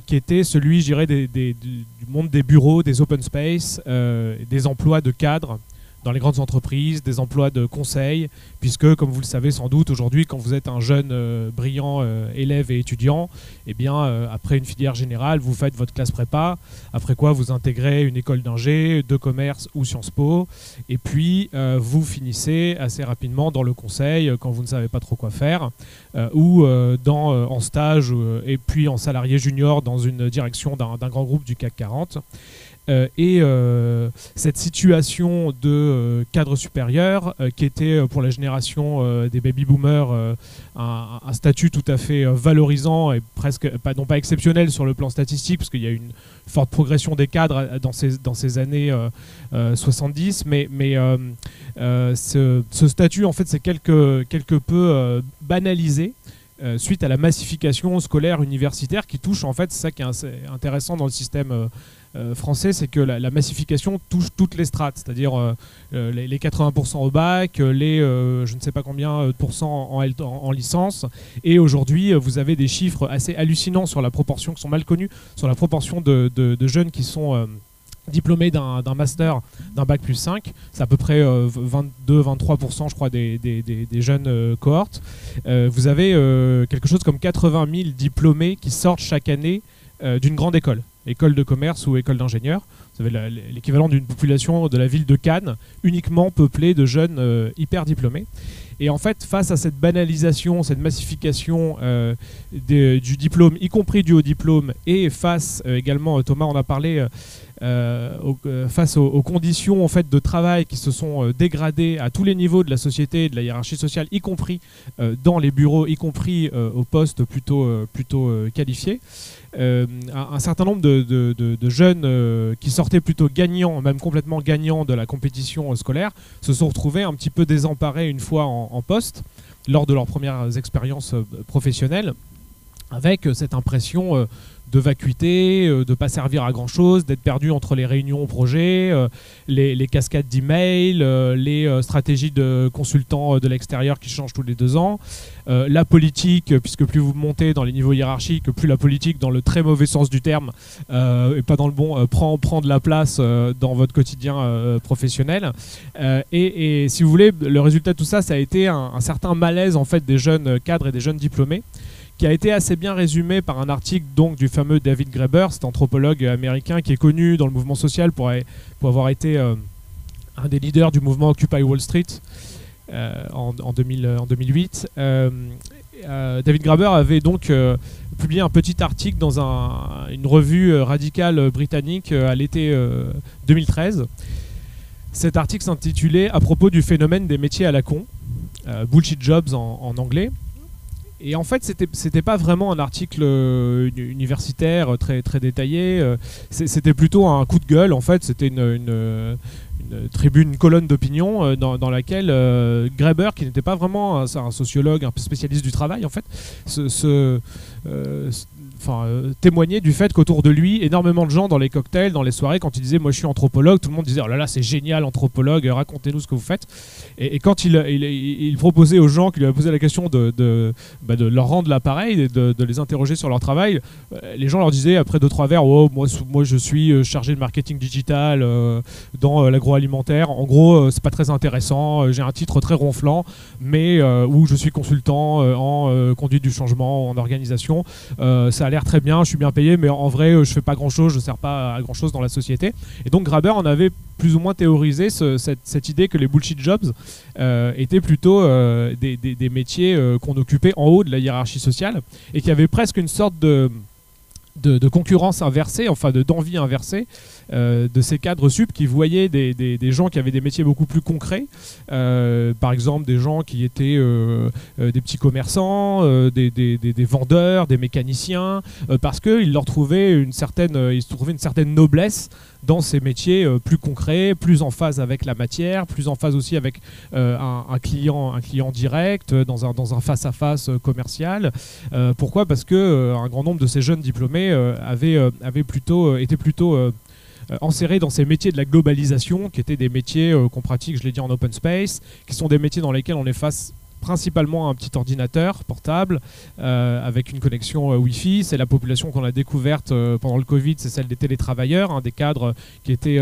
Qui était celui, je dirais, du monde des bureaux, des open space, des emplois de cadres dans les grandes entreprises, des emplois de conseil, puisque, comme vous le savez sans doute, aujourd'hui, quand vous êtes un jeune brillant élève et étudiant, eh bien, après une filière générale, vous faites votre classe prépa, après quoi vous intégrez une école d'ingé, de commerce ou Sciences Po, et puis vous finissez assez rapidement dans le conseil quand vous ne savez pas trop quoi faire, ou en stage, et puis en salarié junior dans une direction d'un grand groupe du CAC 40. Cette situation de cadre supérieur qui était pour la génération des baby-boomers un statut tout à fait valorisant et presque non pas exceptionnel sur le plan statistique, parce qu'il y a une forte progression des cadres dans ces années 70, mais ce statut en fait c'est quelque peu banalisé suite à la massification scolaire universitaire qui touche, en fait, c'est ça qui est intéressant dans le système français, c'est que la massification touche toutes les strates, c'est-à-dire les 80% au bac, les je ne sais pas combien de pourcents en licence, et aujourd'hui vous avez des chiffres assez hallucinants sur la proportion, qui sont mal connus, sur la proportion de jeunes qui sont diplômés d'un master, d'un bac plus 5, c'est à peu près 22-23% je crois des jeunes cohortes. Vous avez quelque chose comme 80 000 diplômés qui sortent chaque année d'une grande école de commerce ou école d'ingénieur. Vous avez l'équivalent d'une population de la ville de Cannes, uniquement peuplée de jeunes hyper diplômés. Et en fait, face à cette banalisation, cette massification du diplôme, y compris du haut diplôme, et face également, Thomas en a parlé, face aux conditions en fait, de travail qui se sont dégradées à tous les niveaux de la société, de la hiérarchie sociale, y compris dans les bureaux, y compris aux postes plutôt qualifiés. Un certain nombre de jeunes qui sortaient plutôt gagnants, même complètement gagnants de la compétition scolaire, se sont retrouvés un petit peu désemparés une fois en poste, lors de leurs premières expériences professionnelles, avec cette impression de vacuité, de ne pas servir à grand chose, d'être perdu entre les réunions au projet, les cascades d'emails, les stratégies de consultants de l'extérieur qui changent tous les 2 ans, la politique, puisque plus vous montez dans les niveaux hiérarchiques, plus la politique, dans le très mauvais sens du terme, et pas dans le bon, prend de la place dans votre quotidien professionnel. Et si vous voulez, le résultat de tout ça, ça a été un certain malaise en fait, des jeunes cadres et des jeunes diplômés, qui a été assez bien résumé par un article donc, du fameux David Graeber, cet anthropologue américain qui est connu dans le mouvement social pour avoir été un des leaders du mouvement Occupy Wall Street en 2008. David Graeber avait donc publié un petit article dans une revue radicale britannique à l'été 2013. Cet article s'intitulait « À propos du phénomène des métiers à la con », bullshit jobs en anglais. Et en fait, c'était pas vraiment un article universitaire très, très détaillé. C'était plutôt un coup de gueule. En fait, c'était une tribune, une colonne d'opinion dans laquelle Graeber, qui n'était pas vraiment un sociologue, un spécialiste du travail, en fait, témoignait du fait qu'autour de lui, énormément de gens dans les cocktails, dans les soirées, quand il disait « moi je suis anthropologue », tout le monde disait « oh là là, c'est génial, anthropologue, racontez-nous ce que vous faites ». Et quand il proposait aux gens qui lui avaient posé la question de leur rendre l'appareil, de les interroger sur leur travail, les gens leur disaient après 2-3 verres « oh, moi je suis chargé de marketing digital dans l'agroalimentaire, en gros c'est pas très intéressant, j'ai un titre très ronflant, mais où je suis consultant en conduite du changement, en organisation, ça a l'air très bien, je suis bien payé, mais en vrai je fais pas grand chose, je sers pas à grand chose dans la société ». Et donc Graeber en avait plus ou moins théorisé cette idée que les bullshit jobs étaient plutôt des métiers qu'on occupait en haut de la hiérarchie sociale, et qu'il y avait presque une sorte de concurrence inversée, enfin d'envie inversée de ces cadres sup qui voyaient des gens qui avaient des métiers beaucoup plus concrets, par exemple des gens qui étaient des petits commerçants, des vendeurs, des mécaniciens, parce qu'ils leur trouvaient une certaine noblesse dans ces métiers plus concrets, plus en phase avec la matière, plus en phase aussi avec un client direct, dans un face-à-face commercial. Pourquoi ? Parce que un grand nombre de ces jeunes diplômés étaient plutôt enserrés dans ces métiers de la globalisation, qui étaient des métiers qu'on pratique, je l'ai dit, en open space, qui sont des métiers dans lesquels on est face principalement à un petit ordinateur portable avec une connexion Wi-Fi. C'est la population qu'on a découverte pendant le Covid, c'est celle des télétravailleurs, des cadres qui étaient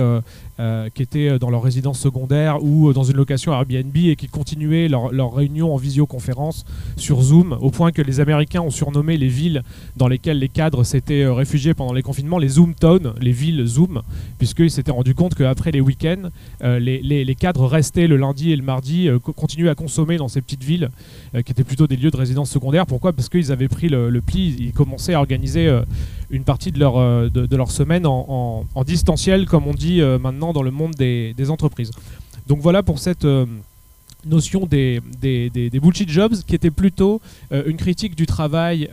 dans leur résidence secondaire ou dans une location Airbnb et qui continuaient leurs réunions en visioconférence sur Zoom, au point que les Américains ont surnommé les villes dans lesquelles les cadres s'étaient réfugiés pendant les confinements les Zoom Towns, les villes Zoom, puisqu'ils s'étaient rendus compte qu'après les week-ends, les cadres restaient le lundi et le mardi, continuaient à consommer dans ces petites villes qui étaient plutôt des lieux de résidence secondaire. Pourquoi ? Parce qu'ils avaient pris le pli, ils commençaient à organiser une partie de leur semaine en distanciel, comme on dit maintenant dans le monde des entreprises. Donc voilà pour cette notion des bullshit jobs, qui était plutôt une critique du travail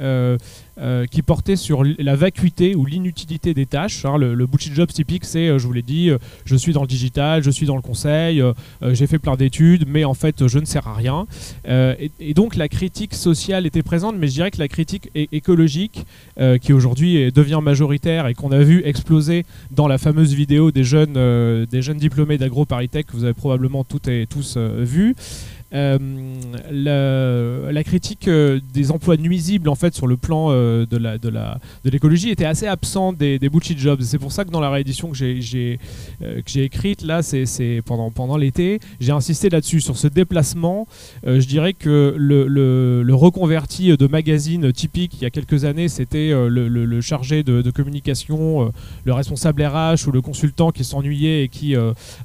qui portait sur la vacuité ou l'inutilité des tâches. Le bullshit job typique, c'est, je vous l'ai dit, je suis dans le digital, je suis dans le conseil, j'ai fait plein d'études, mais en fait je ne sers à rien. Et donc la critique sociale était présente, mais je dirais que la critique écologique, qui aujourd'hui devient majoritaire et qu'on a vu exploser dans la fameuse vidéo des jeunes diplômés d'AgroParisTech, que vous avez probablement toutes et tous vu. La critique des emplois nuisibles en fait sur le plan de l'écologie était assez absente des bullshit jobs. C'est pour ça que dans la réédition que j'ai écrite là, c'est pendant l'été, j'ai insisté là-dessus, sur ce déplacement. Je dirais que le reconverti de magazine typique il y a quelques années, c'était le chargé de communication, le responsable RH ou le consultant qui s'ennuyait et qui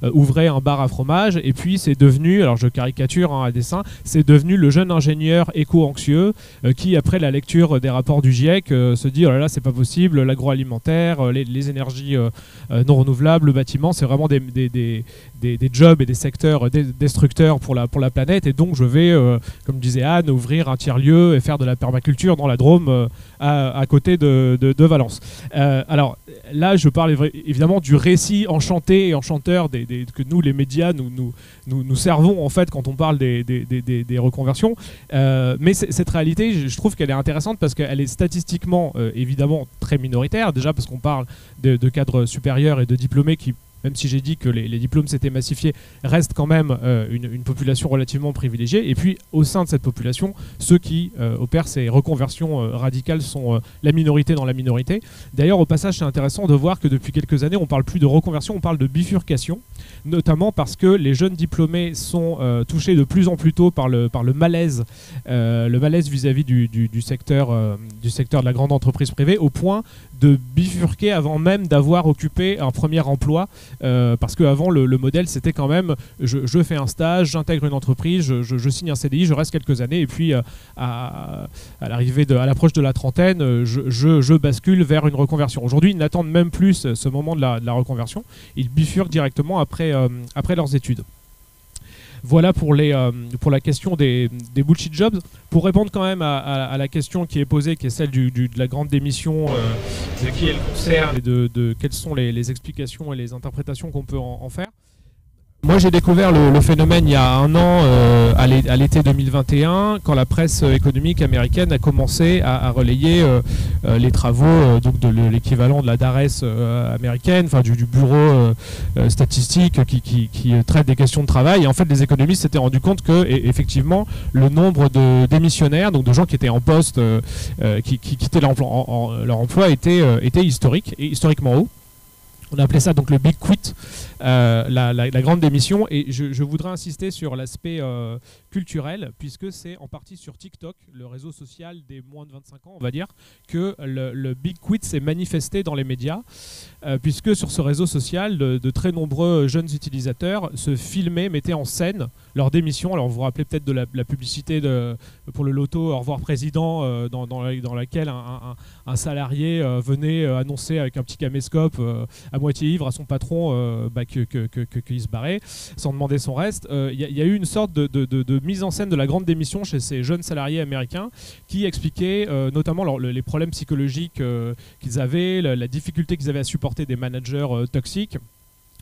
ouvrait un bar à fromage, et puis c'est devenu, alors je caricature, en à dessin, c'est devenu le jeune ingénieur éco-anxieux qui, après la lecture des rapports du GIEC, se dit oh là là, c'est pas possible, l'agroalimentaire, les énergies non renouvelables, le bâtiment, c'est vraiment des jobs et des secteurs destructeurs pour la planète, et donc je vais, comme disait Anne, ouvrir un tiers-lieu et faire de la permaculture dans la Drôme à côté de Valence. Alors là, je parle évidemment du récit enchanté et enchanteur que nous, les médias, nous servons en fait quand on parle des reconversions. Mais cette réalité, je trouve qu'elle est intéressante parce qu'elle est statistiquement évidemment très minoritaire, déjà parce qu'on parle de cadres supérieurs et de diplômés qui, même si j'ai dit que les diplômes s'étaient massifiés, reste quand même une population relativement privilégiée. Et puis, au sein de cette population, ceux qui opèrent ces reconversions radicales sont la minorité dans la minorité. D'ailleurs, au passage, c'est intéressant de voir que depuis quelques années, on ne parle plus de reconversion, on parle de bifurcation, notamment parce que les jeunes diplômés sont touchés de plus en plus tôt par le malaise vis-à-vis du secteur de la grande entreprise privée, au point de bifurquer avant même d'avoir occupé un premier emploi, parce qu'avant le modèle c'était quand même je fais un stage, j'intègre une entreprise, je signe un CDI, je reste quelques années et puis à l'approche de la trentaine je bascule vers une reconversion. Aujourd'hui ils n'attendent même plus ce moment de la reconversion, ils bifurquent directement après leurs études. Voilà pour la question des bullshit jobs. Pour répondre quand même à la question qui est posée, qui est celle de la grande démission, de qui elle concerne et de quelles sont les explications et les interprétations qu'on peut en faire. Moi, j'ai découvert le phénomène il y a un an, à l'été 2021, quand la presse économique américaine a commencé à relayer les travaux donc de l'équivalent de la DARES américaine, enfin du bureau statistique qui traite des questions de travail. Et en fait, les économistes s'étaient rendus compte que, effectivement, le nombre de démissionnaires, donc de gens qui étaient en poste, qui quittaient leur emploi, était historique et historiquement haut. On a appelé ça donc le Big Quit, la grande démission, et je voudrais insister sur l'aspect culturel, puisque c'est en partie sur TikTok, le réseau social des moins de 25 ans, on va dire, que le Big Quit s'est manifesté dans les médias, puisque sur ce réseau social, de très nombreux jeunes utilisateurs se filmaient, mettaient en scène leur démission. Alors vous vous rappelez peut-être de la publicité pour le loto Au revoir président, dans laquelle un salarié venait annoncer avec un petit caméscope à moitié ivre à son patron qu'il se barrait sans demander son reste. Il y a eu une sorte de mise en scène de la grande démission chez ces jeunes salariés américains qui expliquaient notamment les problèmes psychologiques qu'ils avaient, la difficulté qu'ils avaient à supporter des managers toxiques.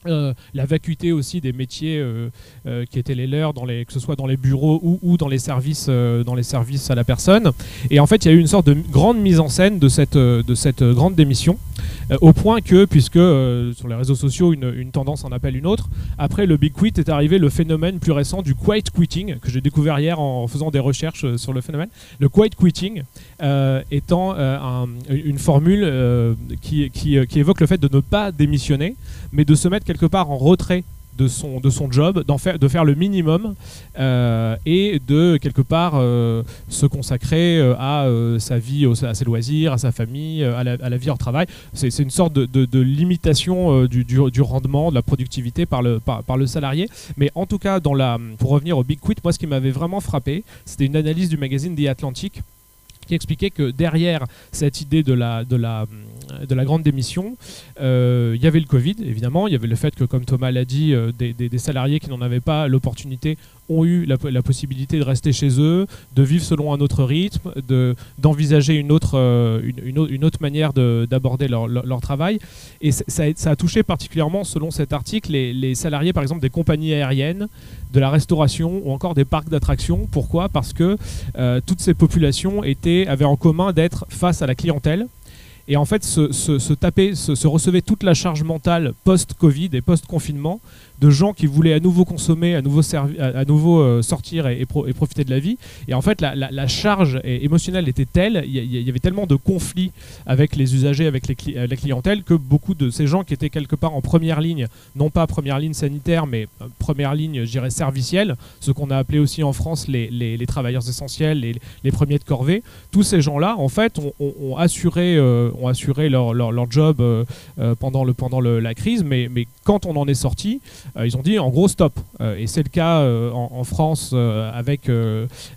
La vacuité aussi des métiers qui étaient les leurs, que ce soit dans les bureaux ou dans les services à la personne. Et en fait, il y a eu une sorte de grande mise en scène de cette grande démission, au point que, puisque sur les réseaux sociaux, une tendance en appelle une autre, après le Big Quit est arrivé le phénomène plus récent du quiet quitting, que j'ai découvert hier en faisant des recherches sur le phénomène. Le quiet quitting étant une formule qui évoque le fait de ne pas démissionner, mais de se mettre quelque part en retrait de son job, de faire le minimum et de quelque part se consacrer à sa vie, à ses loisirs, à sa famille, à la vie hors travail. C'est une sorte de limitation du rendement, de la productivité par le salarié. Mais en tout cas, pour revenir au Big Quit, moi ce qui m'avait vraiment frappé, c'était une analyse du magazine The Atlantic qui expliquait que derrière cette idée de la grande démission, il y avait le Covid, évidemment, il y avait le fait que, comme Thomas l'a dit, des salariés qui n'en avaient pas l'opportunité ont eu la possibilité de rester chez eux, de vivre selon un autre rythme, d'envisager une autre manière d'aborder leur travail. Et ça a touché particulièrement, selon cet article, les salariés, par exemple, des compagnies aériennes, de la restauration ou encore des parcs d'attractions. Pourquoi ? Parce que toutes ces populations avaient en commun d'être face à la clientèle. Et en fait, se recevaient toute la charge mentale post-Covid et post-confinement de gens qui voulaient à nouveau consommer, à nouveau sortir et profiter de la vie. Et en fait, la charge émotionnelle était telle, il y avait tellement de conflits avec les usagers, avec la clientèle, que beaucoup de ces gens qui étaient quelque part en première ligne, non pas première ligne sanitaire, mais première ligne, je dirais, servicielle, ce qu'on a appelé aussi en France les travailleurs essentiels, les premiers de corvée, tous ces gens-là, en fait, ont assuré ont assuré leur job pendant la crise, mais quand on en est sorti, ils ont dit en gros stop. Et c'est le cas en France avec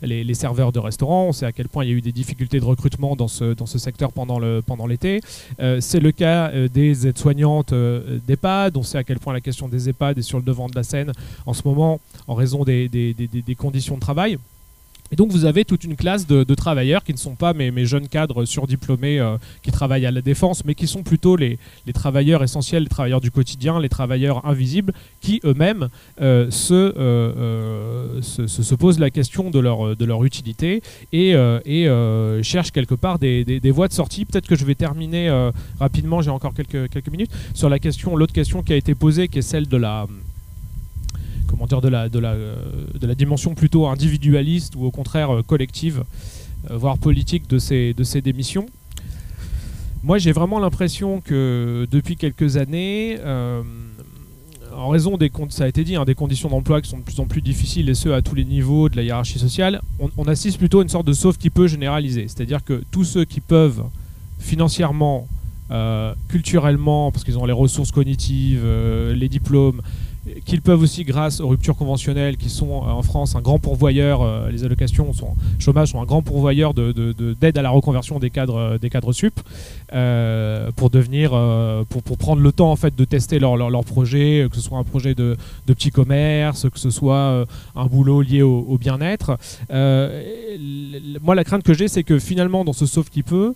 les serveurs de restaurants. On sait à quel point il y a eu des difficultés de recrutement dans ce secteur pendant l'été. C'est le cas des aides-soignantes d'EHPAD. On sait à quel point la question des EHPAD est sur le devant de la scène en ce moment en raison des conditions de travail. Et donc vous avez toute une classe de travailleurs qui ne sont pas mes jeunes cadres surdiplômés qui travaillent à la défense, mais qui sont plutôt les travailleurs essentiels, les travailleurs du quotidien, les travailleurs invisibles, qui eux-mêmes se posent la question de leur utilité et cherchent quelque part des voies de sortie. Peut-être que je vais terminer rapidement, j'ai encore quelques minutes, sur l'autre question qui a été posée, qui est celle de la dimension plutôt individualiste ou au contraire collective, voire politique de ces démissions. Moi, j'ai vraiment l'impression que depuis quelques années, en raison ça a été dit, des conditions d'emploi qui sont de plus en plus difficiles, et ce à tous les niveaux de la hiérarchie sociale, on assiste plutôt à une sorte de sauve qui peut généraliser. C'est-à-dire que tous ceux qui peuvent financièrement, culturellement, parce qu'ils ont les ressources cognitives, les diplômes, qu'ils peuvent aussi, grâce aux ruptures conventionnelles qui sont en France un grand pourvoyeur, les allocations chômage sont un grand pourvoyeur d'aide à la reconversion des cadres sup, pour prendre le temps en fait de tester leur projet, que ce soit un projet de petit commerce, que ce soit un boulot lié au bien-être. Moi, la crainte que j'ai, c'est que finalement, dans ce sauve qui peut,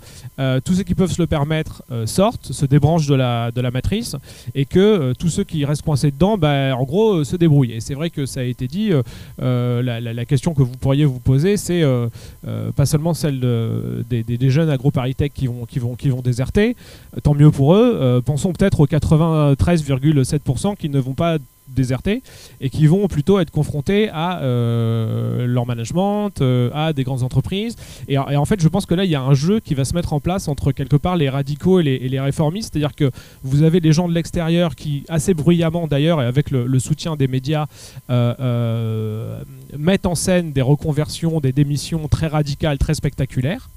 tous ceux qui peuvent se le permettre sortent, se débranchent de la matrice, et que tous ceux qui restent coincés dedans, en gros, se débrouillent. Et c'est vrai que ça a été dit, la question que vous pourriez vous poser, c'est pas seulement celle des jeunes agro-paritech qui vont déserter, tant mieux pour eux, pensons peut-être aux 93,7% qui ne vont pas déserter et qui vont plutôt être confrontés à leur management, à des grandes entreprises. Et en fait, je pense que là, il y a un jeu qui va se mettre en place entre quelque part les radicaux et les réformistes. C'est-à-dire que vous avez des gens de l'extérieur qui, assez bruyamment d'ailleurs, et avec le soutien des médias, mettent en scène des reconversions, des démissions très radicales, très spectaculaires,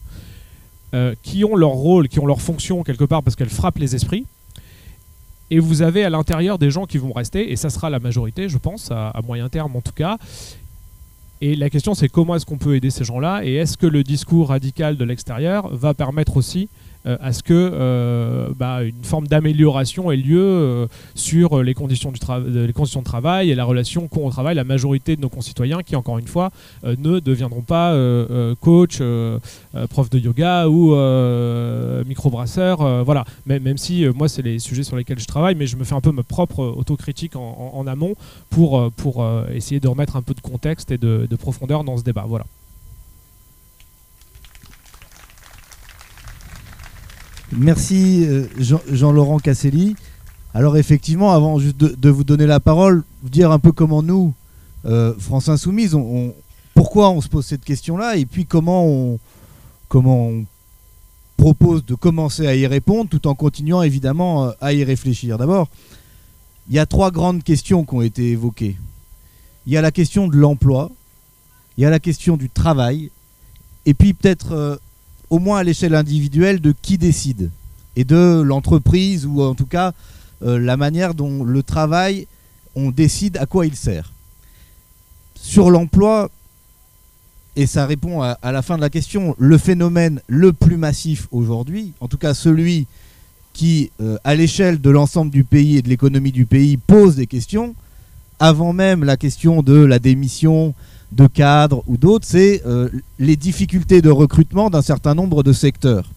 qui ont leur rôle, qui ont leur fonction quelque part parce qu'elles frappent les esprits. Et vous avez à l'intérieur des gens qui vont rester, et ça sera la majorité, je pense, à moyen terme en tout cas. Et la question, c'est comment est-ce qu'on peut aider ces gens-là, et est-ce que le discours radical de l'extérieur va permettre aussi à ce que une forme d'amélioration ait lieu sur les conditions de travail et la relation qu'ont au travail la majorité de nos concitoyens qui, encore une fois, ne deviendront pas coach, prof de yoga ou microbrasseur. Voilà. Même si moi, c'est les sujets sur lesquels je travaille, mais je me fais un peu ma propre autocritique en amont pour essayer de remettre un peu de contexte et de profondeur dans ce débat. Voilà. Merci Jean-Laurent Casselli. Alors effectivement, avant juste de vous donner la parole, vous dire un peu comment nous, France Insoumise, pourquoi on se pose cette question-là, et puis comment on propose de commencer à y répondre tout en continuant évidemment à y réfléchir. D'abord, il y a 3 grandes questions qui ont été évoquées. Il y a la question de l'emploi, il y a la question du travail, et puis peut-être au moins à l'échelle individuelle, de qui décide, et de l'entreprise, ou en tout cas la manière dont le travail, on décide à quoi il sert. Sur l'emploi, et ça répond à la fin de la question, le phénomène le plus massif aujourd'hui, en tout cas celui qui, à l'échelle de l'ensemble du pays et de l'économie du pays, pose des questions, avant même la question de la démission de cadres ou d'autres, c'est les difficultés de recrutement d'un certain nombre de secteurs,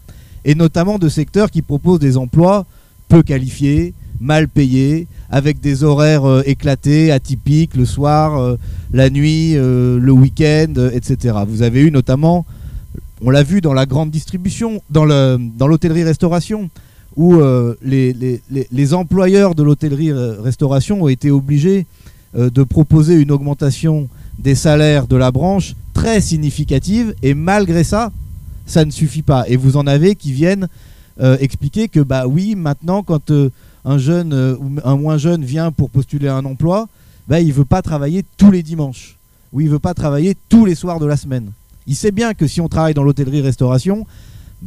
et notamment de secteurs qui proposent des emplois peu qualifiés, mal payés, avec des horaires éclatés, atypiques, le soir, la nuit, le week-end, etc. Vous avez eu notamment, on l'a vu dans la grande distribution, dans l'hôtellerie-restauration, où les employeurs de l'hôtellerie-restauration ont été obligés de proposer une augmentation des salaires de la branche très significative, et malgré ça, ça ne suffit pas. Et vous en avez qui viennent expliquer que oui, maintenant, quand un jeune ou un moins jeune vient pour postuler à un emploi, il ne veut pas travailler tous les dimanches, ou il ne veut pas travailler tous les soirs de la semaine. Il sait bien que si on travaille dans l'hôtellerie-restauration,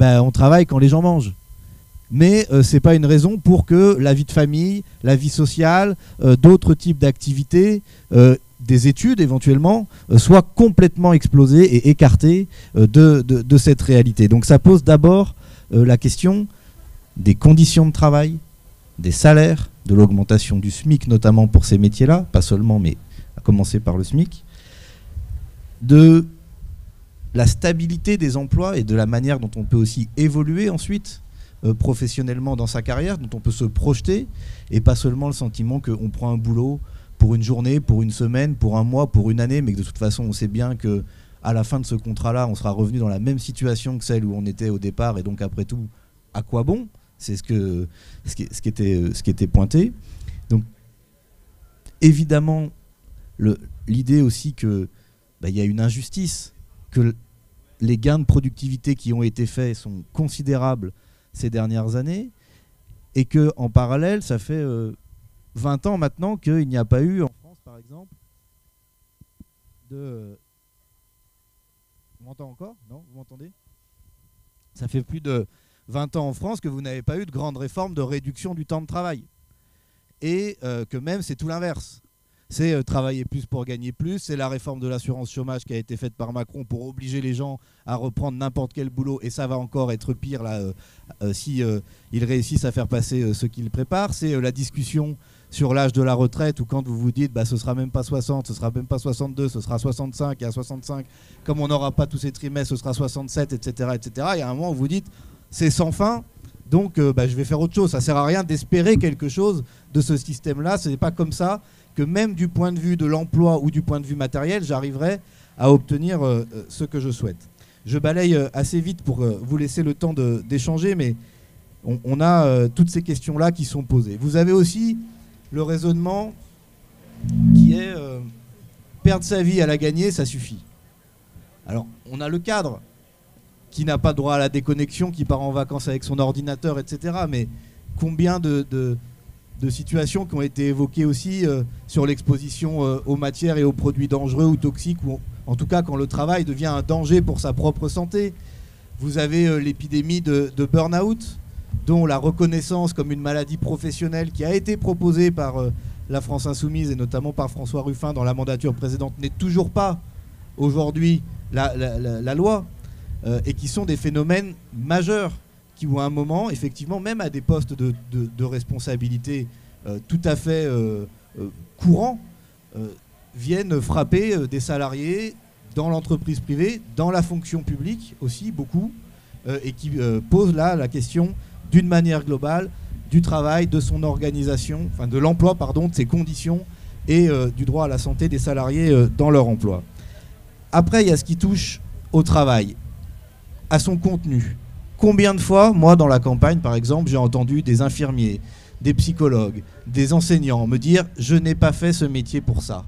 on travaille quand les gens mangent. Mais ce n'est pas une raison pour que la vie de famille, la vie sociale, d'autres types d'activités, des études éventuellement, soient complètement explosées et écartées de cette réalité. Donc ça pose d'abord la question des conditions de travail, des salaires, de l'augmentation du SMIC notamment pour ces métiers-là, pas seulement, mais à commencer par le SMIC, de la stabilité des emplois et de la manière dont on peut aussi évoluer ensuite professionnellement dans sa carrière, dont on peut se projeter, et pas seulement le sentiment qu'on prend un boulot pour une journée, pour une semaine, pour un mois, pour une année, mais que de toute façon on sait bien qu'à la fin de ce contrat-là, on sera revenu dans la même situation que celle où on était au départ, et donc après tout, à quoi bon ? C'est ce qui était pointé. Donc, évidemment, l'idée aussi qu'il y a une injustice, que les gains de productivité qui ont été faits sont considérables ces dernières années, et qu'en parallèle, ça fait 20 ans maintenant qu'il n'y a pas eu, en France par exemple, de... On m'entend encore ? Non ? Vous m'entendez ? Ça fait plus de 20 ans en France que vous n'avez pas eu de grande réforme de réduction du temps de travail. Et que même c'est tout l'inverse. C'est travailler plus pour gagner plus. C'est la réforme de l'assurance chômage qui a été faite par Macron pour obliger les gens à reprendre n'importe quel boulot. Et ça va encore être pire là, si ils réussissent à faire passer ce qu'ils préparent. C'est la discussion sur l'âge de la retraite, où quand vous vous dites ce sera même pas 60, ce sera même pas 62, ce sera 65, et à 65, comme on n'aura pas tous ces trimestres, ce sera 67, etc. etc. Il y a un moment où vous dites c'est sans fin, donc je vais faire autre chose. Ça ne sert à rien d'espérer quelque chose de ce système-là. Ce n'est pas comme ça que même du point de vue de l'emploi ou du point de vue matériel, j'arriverai à obtenir ce que je souhaite. Je balaye assez vite pour vous laisser le temps d'échanger, mais on a toutes ces questions-là qui sont posées. Vous avez aussi le raisonnement qui est perdre sa vie à la gagner, ça suffit. Alors, on a le cadre qui n'a pas droit à la déconnexion, qui part en vacances avec son ordinateur, etc. Mais combien de situations qui ont été évoquées aussi sur l'exposition aux matières et aux produits dangereux ou toxiques, ou en tout cas quand le travail devient un danger pour sa propre santé. Vous avez l'épidémie de burn-out, dont la reconnaissance comme une maladie professionnelle qui a été proposée par la France Insoumise et notamment par François Ruffin dans la mandature précédente n'est toujours pas aujourd'hui la loi. Et qui sont des phénomènes majeurs qui, à un moment, effectivement, même à des postes de responsabilité tout à fait courants, viennent frapper des salariés dans l'entreprise privée, dans la fonction publique aussi, beaucoup, et qui posent là la question, d'une manière globale, du travail, de son organisation, enfin de l'emploi, pardon, de ses conditions, et du droit à la santé des salariés dans leur emploi. Après, il y a ce qui touche au travail, à son contenu. Combien de fois, moi, dans la campagne, par exemple, j'ai entendu des infirmiers, des psychologues, des enseignants me dire « je n'ai pas fait ce métier pour ça.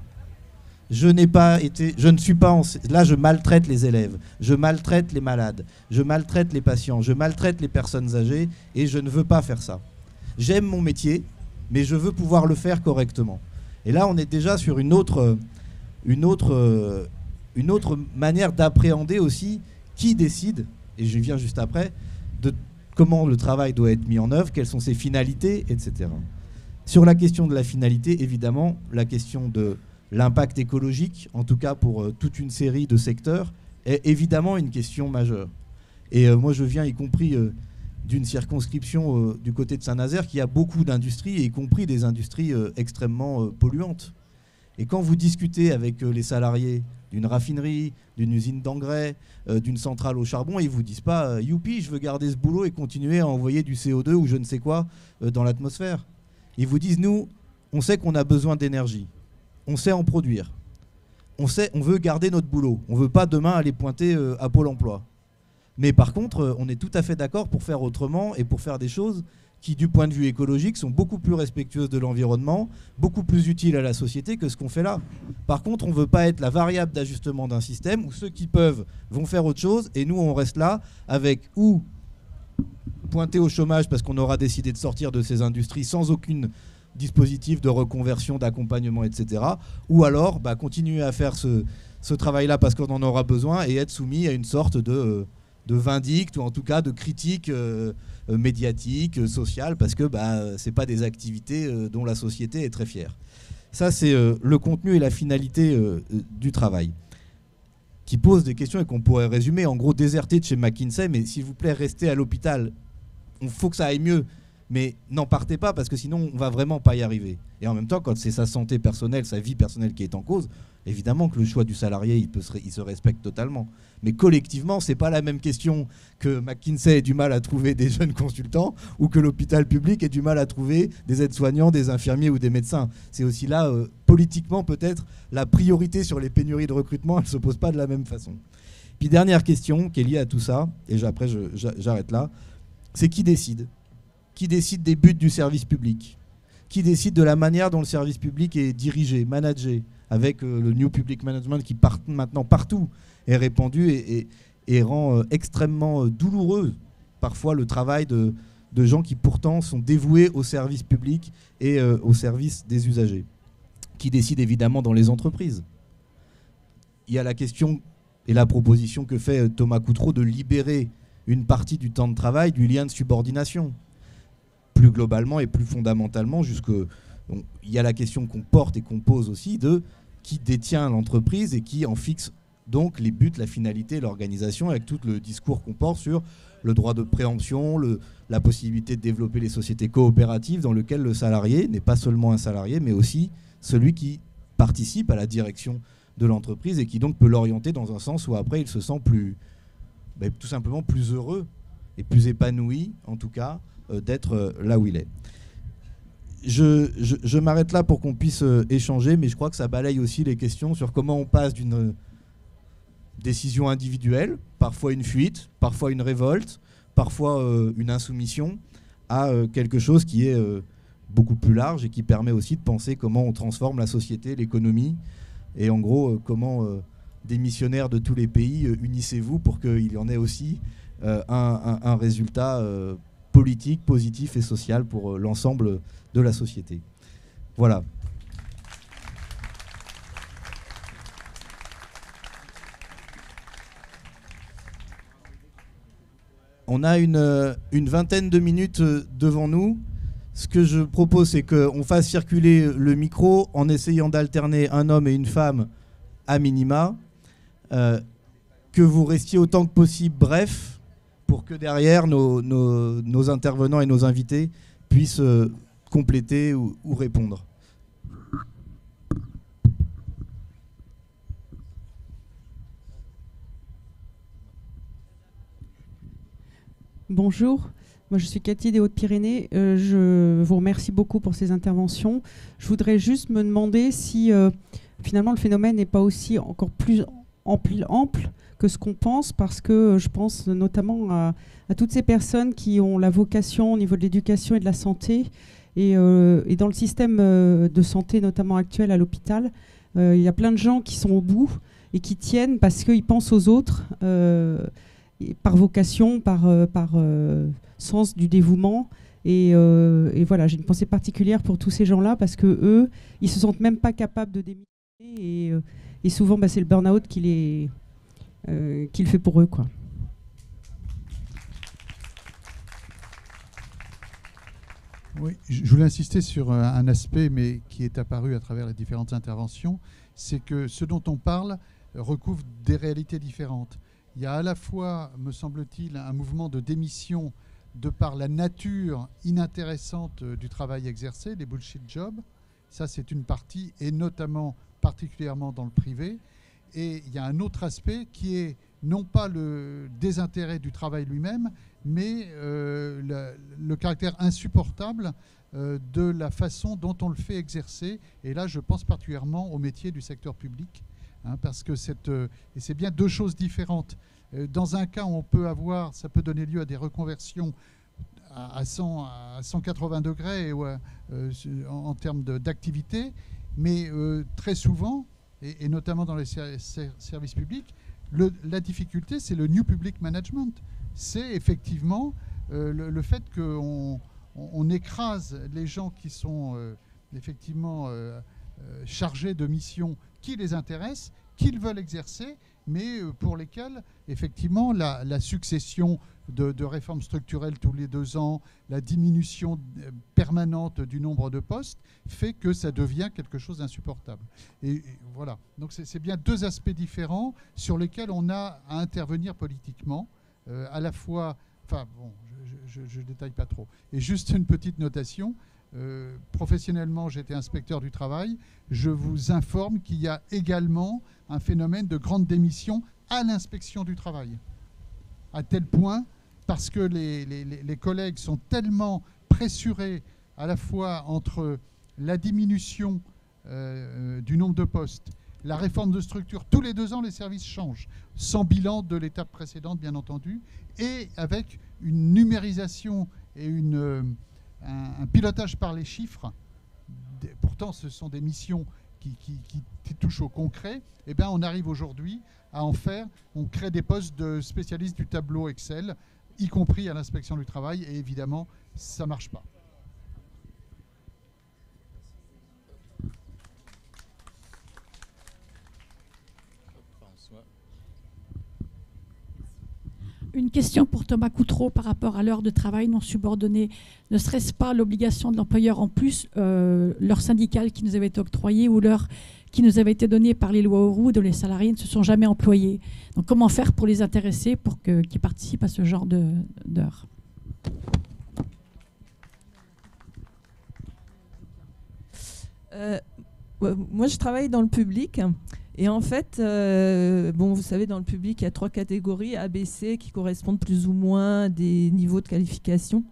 Je ne suis pas... Là, je maltraite les élèves, je maltraite les malades, je maltraite les patients, je maltraite les personnes âgées et je ne veux pas faire ça. J'aime mon métier, mais je veux pouvoir le faire correctement. » Et là, on est déjà sur une autre manière d'appréhender aussi qui décide, et je viens juste après, de comment le travail doit être mis en œuvre, quelles sont ses finalités, etc. Sur la question de la finalité, évidemment, la question de l'impact écologique, en tout cas pour toute une série de secteurs, est évidemment une question majeure. Et moi, je viens y compris d'une circonscription du côté de Saint-Nazaire qui a beaucoup d'industries, y compris des industries extrêmement polluantes. Et quand vous discutez avec les salariés d'une raffinerie, d'une usine d'engrais, d'une centrale au charbon, ils ne vous disent pas « youpi, je veux garder ce boulot et continuer à envoyer du CO2 ou je ne sais quoi dans l'atmosphère ». Ils vous disent « nous, on sait qu'on a besoin d'énergie, on sait en produire, on veut garder notre boulot, on ne veut pas demain aller pointer à Pôle emploi. Mais par contre, on est tout à fait d'accord pour faire autrement et pour faire des choses qui, du point de vue écologique, sont beaucoup plus respectueuses de l'environnement, beaucoup plus utiles à la société que ce qu'on fait là. Par contre, on ne veut pas être la variable d'ajustement d'un système où ceux qui peuvent vont faire autre chose et nous, on reste là avec ou pointer au chômage parce qu'on aura décidé de sortir de ces industries sans aucun dispositif de reconversion, d'accompagnement, etc. Ou alors continuer à faire ce travail-là parce qu'on en aura besoin et être soumis à une sorte de vindicte ou en tout cas de critique médiatique, sociale, parce que c'est pas des activités dont la société est très fière. Ça, c'est le contenu et la finalité du travail, qui pose des questions et qu'on pourrait résumer. En gros, déserter de chez McKinsey, mais s'il vous plaît, restez à l'hôpital. Il faut que ça aille mieux, mais n'en partez pas, parce que sinon, on va vraiment pas y arriver. Et en même temps, quand c'est sa santé personnelle, sa vie personnelle qui est en cause, évidemment que le choix du salarié, il se respecte totalement. Mais collectivement, c'est pas la même question que McKinsey ait du mal à trouver des jeunes consultants ou que l'hôpital public ait du mal à trouver des aides-soignants, des infirmiers ou des médecins. C'est aussi là, politiquement peut-être, la priorité sur les pénuries de recrutement, elle ne se pose pas de la même façon. Puis dernière question qui est liée à tout ça, et après j'arrête là, c'est qui décide ? Qui décide des buts du service public ? Qui décide de la manière dont le service public est dirigé, managé, avec le New Public Management qui maintenant partout est répandu et rend extrêmement douloureux parfois le travail de gens qui pourtant sont dévoués au service public et au service des usagers. Qui décide évidemment dans les entreprises. Il y a la question et la proposition que fait Thomas Coutreau de libérer une partie du temps de travail du lien de subordination. Plus globalement et plus fondamentalement, il y a la question qu'on porte et qu'on pose aussi de qui détient l'entreprise et qui en fixe donc les buts, la finalité, l'organisation, avec tout le discours qu'on porte sur le droit de préemption, la possibilité de développer les sociétés coopératives dans lesquelles le salarié n'est pas seulement un salarié, mais aussi celui qui participe à la direction de l'entreprise et qui donc peut l'orienter dans un sens où après il se sent tout simplement plus heureux et plus épanoui, en tout cas, d'être là où il est. Je m'arrête là pour qu'on puisse échanger, mais je crois que ça balaye aussi les questions sur comment on passe d'une décision individuelle, parfois une fuite, parfois une révolte, parfois une insoumission, à quelque chose qui est beaucoup plus large et qui permet aussi de penser comment on transforme la société, l'économie, et en gros comment des missionnaires de tous les pays, unissez-vous pour qu'il y en ait aussi un résultat politique, positif et social pour l'ensemble de la société. Voilà. On a une vingtaine de minutes devant nous. Ce que je propose, c'est qu'on fasse circuler le micro en essayant d'alterner un homme et une femme à minima, que vous restiez autant que possible bref, pour que derrière nos intervenants et nos invités puissent compléter ou répondre. Bonjour, moi je suis Cathy des Hautes-Pyrénées. Je vous remercie beaucoup pour ces interventions. Je voudrais juste me demander si finalement le phénomène n'est pas aussi encore plus ample que ce qu'on pense, parce que je pense notamment à toutes ces personnes qui ont la vocation au niveau de l'éducation et de la santé et dans le système de santé notamment actuel à l'hôpital. Il y a plein de gens qui sont au bout et qui tiennent parce qu'ils pensent aux autres par vocation, par sens du dévouement. Et voilà, j'ai une pensée particulière pour tous ces gens-là parce que eux, ils se sentent même pas capables de démissionner et souvent, c'est le burn-out qui le fait pour eux, quoi. Oui, je voulais insister sur un aspect, mais qui est apparu à travers les différentes interventions, c'est que ce dont on parle recouvre des réalités différentes. Il y a à la fois, me semble-t-il, un mouvement de démission de par la nature inintéressante du travail exercé, les bullshit jobs. Ça, c'est une partie, et notamment, particulièrement dans le privé. Et il y a un autre aspect qui est non pas le désintérêt du travail lui-même, mais le caractère insupportable de la façon dont on le fait exercer. Et là, je pense particulièrement au métier du secteur public, parce que et c'est bien deux choses différentes. Dans un cas, ça peut donner lieu à des reconversions à 180 degrés en termes d'activité, mais très souvent, et notamment dans les services publics, la difficulté, c'est le New Public Management. C'est effectivement le fait qu'on écrase les gens qui sont effectivement chargés de missions qui les intéressent, qu'ils veulent exercer, mais pour lesquels, effectivement, la succession de réformes structurelles tous les 2 ans, la diminution permanente du nombre de postes, fait que ça devient quelque chose d'insupportable. Et voilà. Donc c'est bien 2 aspects différents sur lesquels on a à intervenir politiquement, à la fois... Enfin, bon, je ne détaille pas trop. Et juste une petite notation. Professionnellement, j'étais inspecteur du travail. Je vous informe qu'il y a également un phénomène de grande démission à l'inspection du travail. À tel point, parce que les collègues sont tellement pressurés à la fois entre la diminution du nombre de postes, la réforme de structure, tous les 2 ans, les services changent, sans bilan de l'étape précédente, bien entendu, et avec une numérisation et un pilotage par les chiffres. Pourtant, ce sont des missions qui touchent au concret. Eh bien, on arrive aujourd'hui à en faire. On crée des postes de spécialistes du tableau Excel, y compris à l'inspection du travail, et évidemment, ça ne marche pas. Une question pour Thomas Coutreau par rapport à l'heure de travail non subordonnée. Ne serait-ce pas l'obligation de l'employeur en plus, l'heure syndicale qui nous avait été octroyée ou l'heure qui nous avait été donnée par les lois Auroux, dont les salariés ne se sont jamais employés? Donc comment faire pour les intéresser, pour qu'ils participent à ce genre d'heures? Moi, je travaille dans le public. Et en fait, bon, vous savez, dans le public, il y a 3 catégories A, B, C qui correspondent plus ou moins à des niveaux de qualification.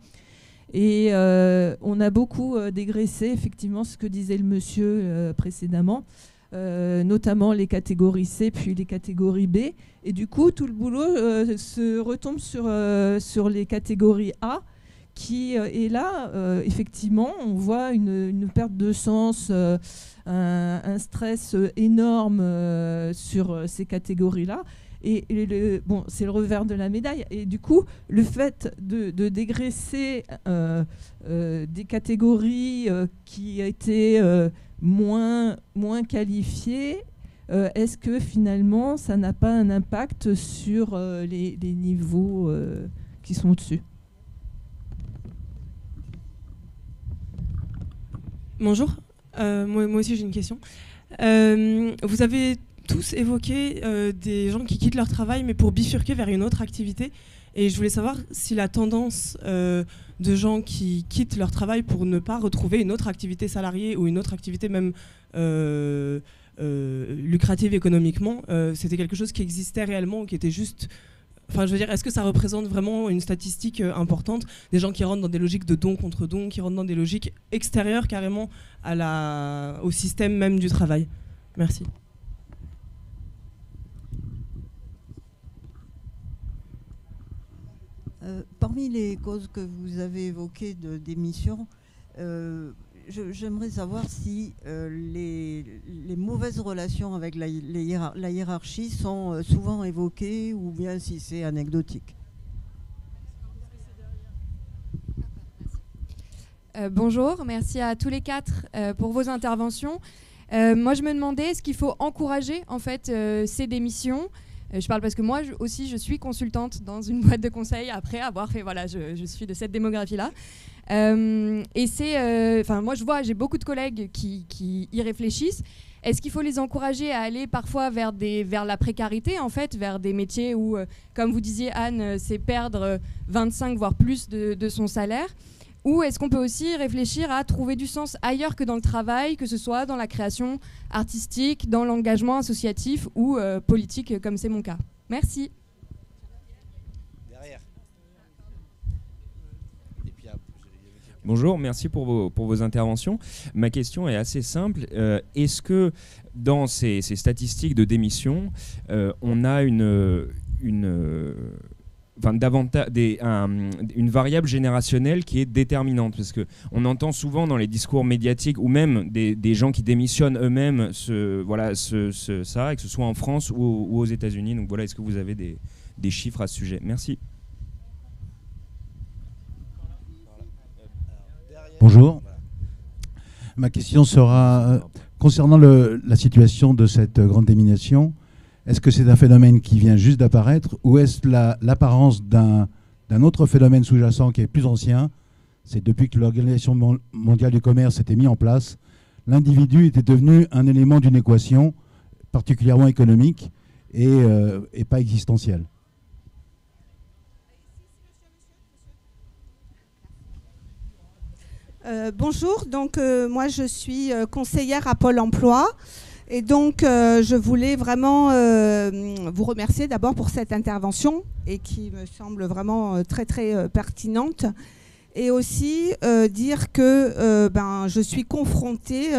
Et on a beaucoup dégraissé, effectivement, ce que disait le monsieur précédemment, notamment les catégories C, puis les catégories B. Et du coup, tout le boulot se retombe sur les catégories A, qui est là, effectivement, on voit une perte de sens, un stress énorme sur ces catégories-là. Et bon, c'est le revers de la médaille. Et du coup, le fait de dégraisser des catégories qui étaient moins qualifiées, est-ce que finalement, ça n'a pas un impact sur les niveaux qui sont au-dessus? Bonjour, moi aussi j'ai une question. Vous avez tous évoqué des gens qui quittent leur travail mais pour bifurquer vers une autre activité, et je voulais savoir si la tendance de gens qui quittent leur travail pour ne pas retrouver une autre activité salariée ou une autre activité même lucrative économiquement, c'était quelque chose qui existait réellement ou qui était juste... Enfin, je veux dire, est-ce que ça représente vraiment une statistique importante des gens qui rentrent dans des logiques de don contre don, qui rentrent dans des logiques extérieures carrément au système même du travail? Merci. Parmi les causes que vous avez évoquées de démission, j'aimerais savoir si les mauvaises relations avec la hiérarchie sont souvent évoquées ou bien si c'est anecdotique. Bonjour, merci à tous les 4 pour vos interventions. Moi, je me demandais, est-ce qu'il faut encourager en fait ces démissions? Je parle parce que moi aussi, je suis consultante dans une boîte de conseil après avoir fait, voilà, je suis de cette démographie-là. Et c'est, moi je vois, j'ai beaucoup de collègues qui y réfléchissent. Est-ce qu'il faut les encourager à aller parfois vers la précarité, en fait, vers des métiers où, comme vous disiez Anne, c'est perdre 25 voire plus de son salaire? Ou est-ce qu'on peut aussi réfléchir à trouver du sens ailleurs que dans le travail, que ce soit dans la création artistique, dans l'engagement associatif ou politique, comme c'est mon cas? Merci. Bonjour, merci pour vos interventions. Ma question est assez simple. Est-ce que dans ces statistiques de démission, on a une variable générationnelle qui est déterminante? Parce qu'on entend souvent dans les discours médiatiques ou même des gens qui démissionnent eux-mêmes ça, et que ce soit en France ou aux États-Unis. Donc voilà, est-ce que vous avez des chiffres à ce sujet? Merci. Bonjour. Ma question sera concernant la situation de cette grande démission. Est-ce que c'est un phénomène qui vient juste d'apparaître ou est-ce l'apparence d'un autre phénomène sous-jacent qui est plus ancien? C'est depuis que l'Organisation mondiale du commerce s'était mise en place, l'individu était devenu un élément d'une équation particulièrement économique et pas existentielle. Bonjour, donc moi je suis conseillère à Pôle emploi et donc je voulais vraiment vous remercier d'abord pour cette intervention et qui me semble vraiment très très pertinente et aussi dire que je suis confrontée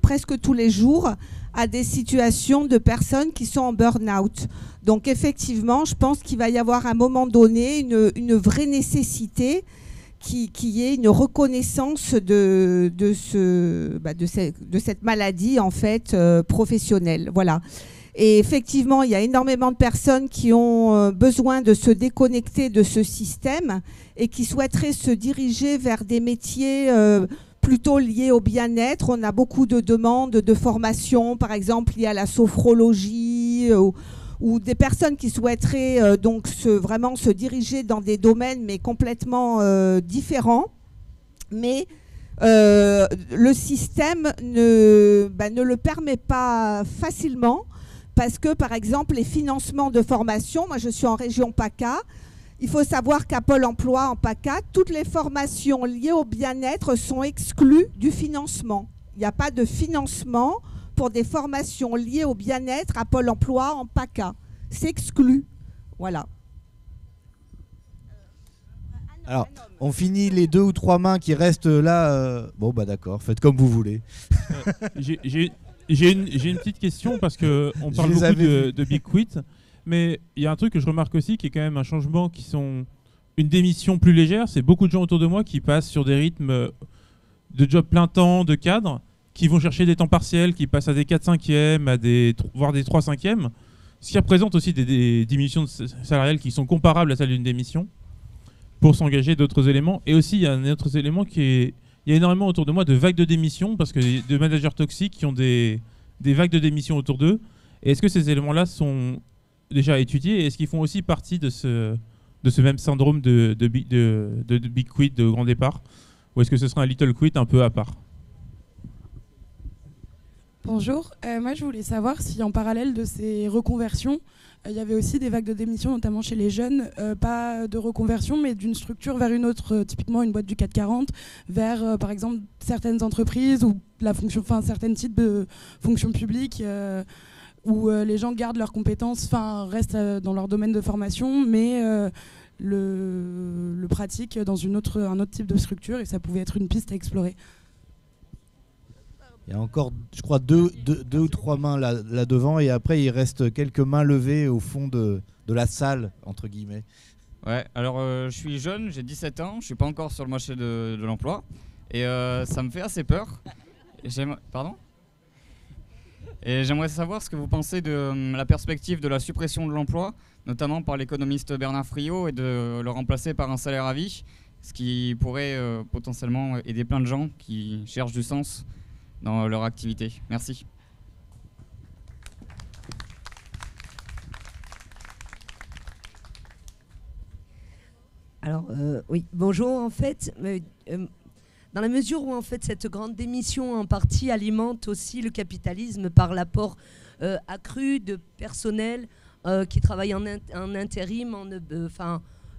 presque tous les jours à des situations de personnes qui sont en burn-out. Donc effectivement, je pense qu'il va y avoir à un moment donné une vraie nécessité qui est une reconnaissance de cette maladie en fait professionnelle. Voilà. Et effectivement, il y a énormément de personnes qui ont besoin de se déconnecter de ce système et qui souhaiteraient se diriger vers des métiers plutôt liés au bien-être. On a beaucoup de demandes de formation, par exemple liées à la sophrologie ou des personnes qui souhaiteraient donc vraiment se diriger dans des domaines mais complètement différents. Mais le système ne le permet pas facilement parce que, par exemple, les financements de formation, moi je suis en région PACA, il faut savoir qu'à Pôle emploi en PACA, toutes les formations liées au bien-être sont exclues du financement. Il n'y a pas de financement pour des formations liées au bien-être à Pôle emploi en PACA. C'est exclu. Voilà. Alors, on finit les 2 ou 3 mains qui restent là. Bon, bah d'accord, faites comme vous voulez. J'ai une petite question parce qu'on parle beaucoup de Big Quit, mais il y a un truc que je remarque aussi qui est quand même un changement qui sont une démission plus légère. C'est beaucoup de gens autour de moi qui passent sur des rythmes de job plein temps, de cadre, qui vont chercher des temps partiels, qui passent à des 4/5e, voire des 3/5e, ce qui représente aussi des diminutions salariales qui sont comparables à celles d'une démission pour s'engager d'autres éléments. Et aussi, il y a un autre élément qui est... Il y a énormément autour de moi de vagues de démission, parce que de managers toxiques qui ont des vagues de démission autour d'eux. Et est-ce que ces éléments-là sont déjà étudiés et est-ce qu'ils font aussi partie de ce même syndrome de big quit, de grand départ? Ou est-ce que ce sera un little quit un peu à part? Bonjour, moi je voulais savoir si en parallèle de ces reconversions, il y avait aussi des vagues de démission, notamment chez les jeunes, pas de reconversion, mais d'une structure vers une autre, typiquement une boîte du 440, vers par exemple certaines entreprises ou certains types de fonctions publiques où les gens gardent leurs compétences, restent dans leur domaine de formation, mais le pratiquent dans un autre type de structure, et ça pouvait être une piste à explorer. Il y a encore, je crois, deux ou 3 mains là devant, et après il reste quelques mains levées au fond de la salle, entre guillemets. Ouais, alors je suis jeune, j'ai 17 ans, je suis pas encore sur le marché de l'emploi, et ça me fait assez peur. Pardon ? Et j'aimerais savoir ce que vous pensez de la perspective de la suppression de l'emploi, notamment par l'économiste Bernard Friot, et de le remplacer par un salaire à vie, ce qui pourrait potentiellement aider plein de gens qui cherchent du sens dans leur activité. Merci. Alors, oui, bonjour. En fait, dans la mesure où en fait cette grande démission en partie alimente aussi le capitalisme par l'apport accru de personnel qui travaille en intérim,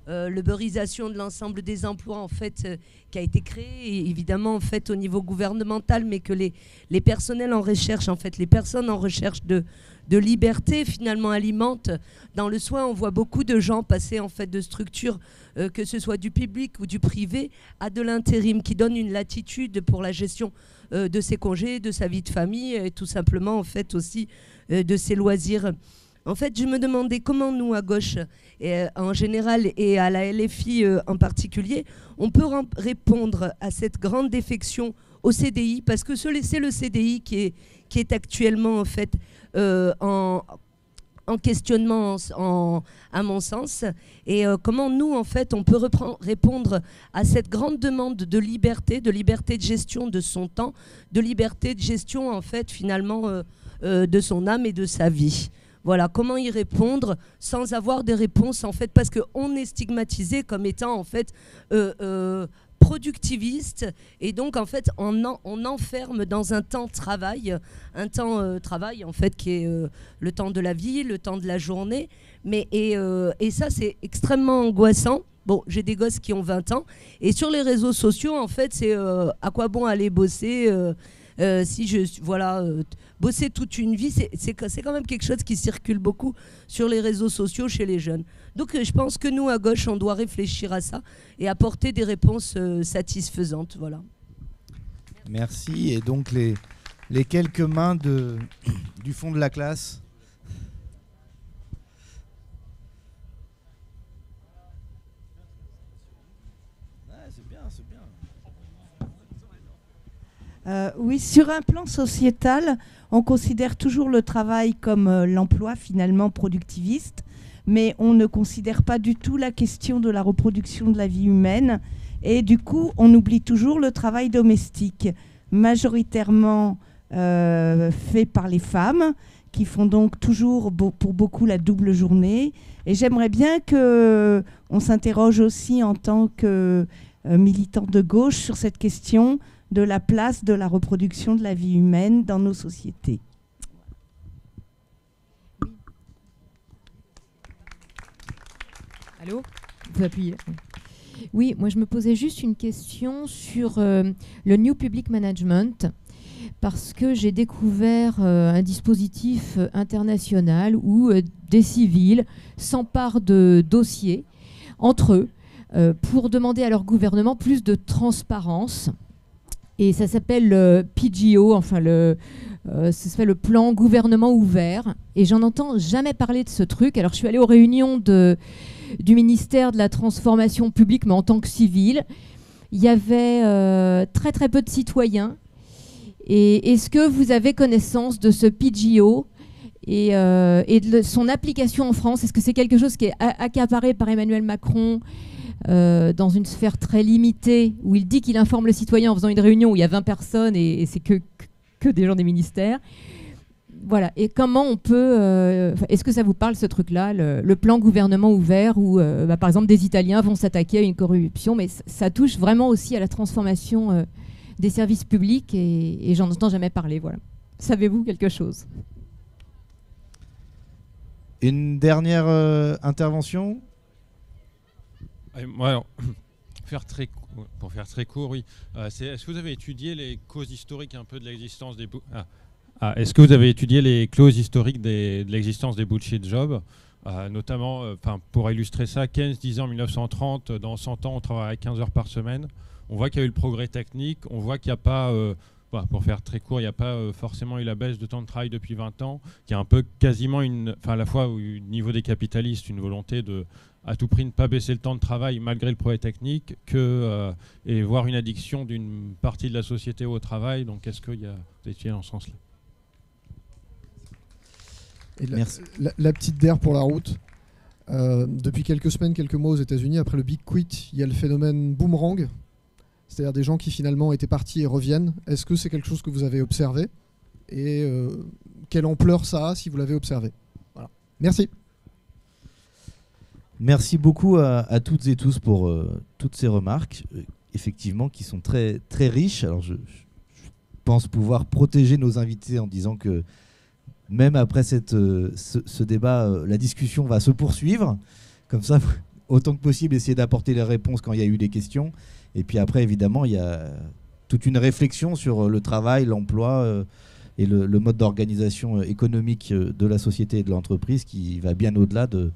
l'ubérisation de l'ensemble des emplois en fait qui a été créé, évidemment en fait au niveau gouvernemental, mais que les personnels en recherche, en fait les personnes en recherche de liberté finalement alimentent. Dans le soin, on voit beaucoup de gens passer en fait de structures, que ce soit du public ou du privé, à de l'intérim, qui donne une latitude pour la gestion de ses congés, de sa vie de famille, et tout simplement en fait aussi de ses loisirs. En fait, je me demandais comment nous, à gauche, en général, et à la LFI en particulier, on peut répondre à cette grande défection au CDI, parce que c'est le CDI qui est actuellement, en fait, en questionnement, à mon sens. Et comment nous, en fait, on peut répondre à cette grande demande de liberté de gestion de son temps, de liberté de gestion, en fait, finalement, de son âme et de sa vie. Voilà, comment y répondre sans avoir des réponses, en fait, parce qu'on est stigmatisé comme étant, en fait, productiviste, et donc, en fait, on enferme dans un temps travail, en fait, qui est le temps de la vie, le temps de la journée, et ça, c'est extrêmement angoissant. Bon, j'ai des gosses qui ont 20 ans, et sur les réseaux sociaux, en fait, c'est à quoi bon aller bosser bosser toute une vie, c'est quand même quelque chose qui circule beaucoup sur les réseaux sociaux chez les jeunes. Donc je pense que nous, à gauche, on doit réfléchir à ça et apporter des réponses satisfaisantes. Voilà. Merci. Et donc les quelques mains du fond de la classe. Oui, sur un plan sociétal, on considère toujours le travail comme l'emploi finalement productiviste, mais on ne considère pas du tout la question de la reproduction de la vie humaine. Et du coup, on oublie toujours le travail domestique, majoritairement fait par les femmes, qui font donc toujours pour beaucoup la double journée. Et j'aimerais bien qu'on s'interroge aussi en tant que militant de gauche sur cette question de la place de la reproduction de la vie humaine dans nos sociétés. Allô ? Vous pouvez appuyer. Oui, moi je me posais juste une question sur le New Public Management, parce que j'ai découvert un dispositif international où des civils s'emparent de dossiers entre eux pour demander à leur gouvernement plus de transparence. Et ça s'appelle le PGO, enfin ça s'appelle le plan gouvernement ouvert. Et j'en entends jamais parler de ce truc. Alors je suis allée aux réunions du ministère de la transformation publique, mais en tant que civile. Il y avait très très peu de citoyens. Et est-ce que vous avez connaissance de ce PGO et de son application en France? Est-ce que c'est quelque chose qui est accaparé par Emmanuel Macron dans une sphère très limitée, où il dit qu'il informe le citoyen en faisant une réunion où il y a 20 personnes et c'est que des gens des ministères? Voilà. Et comment on peut... est-ce que ça vous parle, ce truc-là, le plan gouvernement ouvert, où, par exemple, des Italiens vont s'attaquer à une corruption, mais ça touche vraiment aussi à la transformation des services publics, et j'en entends jamais parler. Voilà. Savez-vous quelque chose? Une dernière intervention? Moi, alors, pour faire très court, oui. Est-ce que vous avez étudié les causes historiques un peu de l'existence des... Est-ce que vous avez étudié les causes historiques de l'existence des bullshit jobs, notamment, pour illustrer ça, Keynes disait en 1930, dans 100 ans, on travaille 15 heures par semaine. On voit qu'il y a eu le progrès technique, on voit qu'il n'y a pas... pour faire très court, il n'y a pas forcément eu la baisse de temps de travail depuis 20 ans, qui a un peu quasiment à la fois au niveau des capitalistes, une volonté de à tout prix ne pas baisser le temps de travail malgré le progrès technique, et voir une addiction d'une partie de la société au travail. Donc est-ce qu'il y a des études dans ce sens-là? Et la petite DER pour la route. Depuis quelques semaines, quelques mois aux États-Unis, après le Big Quit, il y a le phénomène boomerang, c'est-à-dire des gens qui finalement étaient partis et reviennent. Est-ce que c'est quelque chose que vous avez observé? Et quelle ampleur ça a si vous l'avez observé? Voilà. Merci. Merci beaucoup à toutes et tous pour toutes ces remarques, effectivement, qui sont très, très riches. Alors je pense pouvoir protéger nos invités en disant que même après ce débat, la discussion va se poursuivre. Comme ça, autant que possible, essayer d'apporter les réponses quand il y a eu des questions. Et puis après, évidemment, il y a toute une réflexion sur le travail, l'emploi et le mode d'organisation économique de la société et de l'entreprise qui va bien au-delà de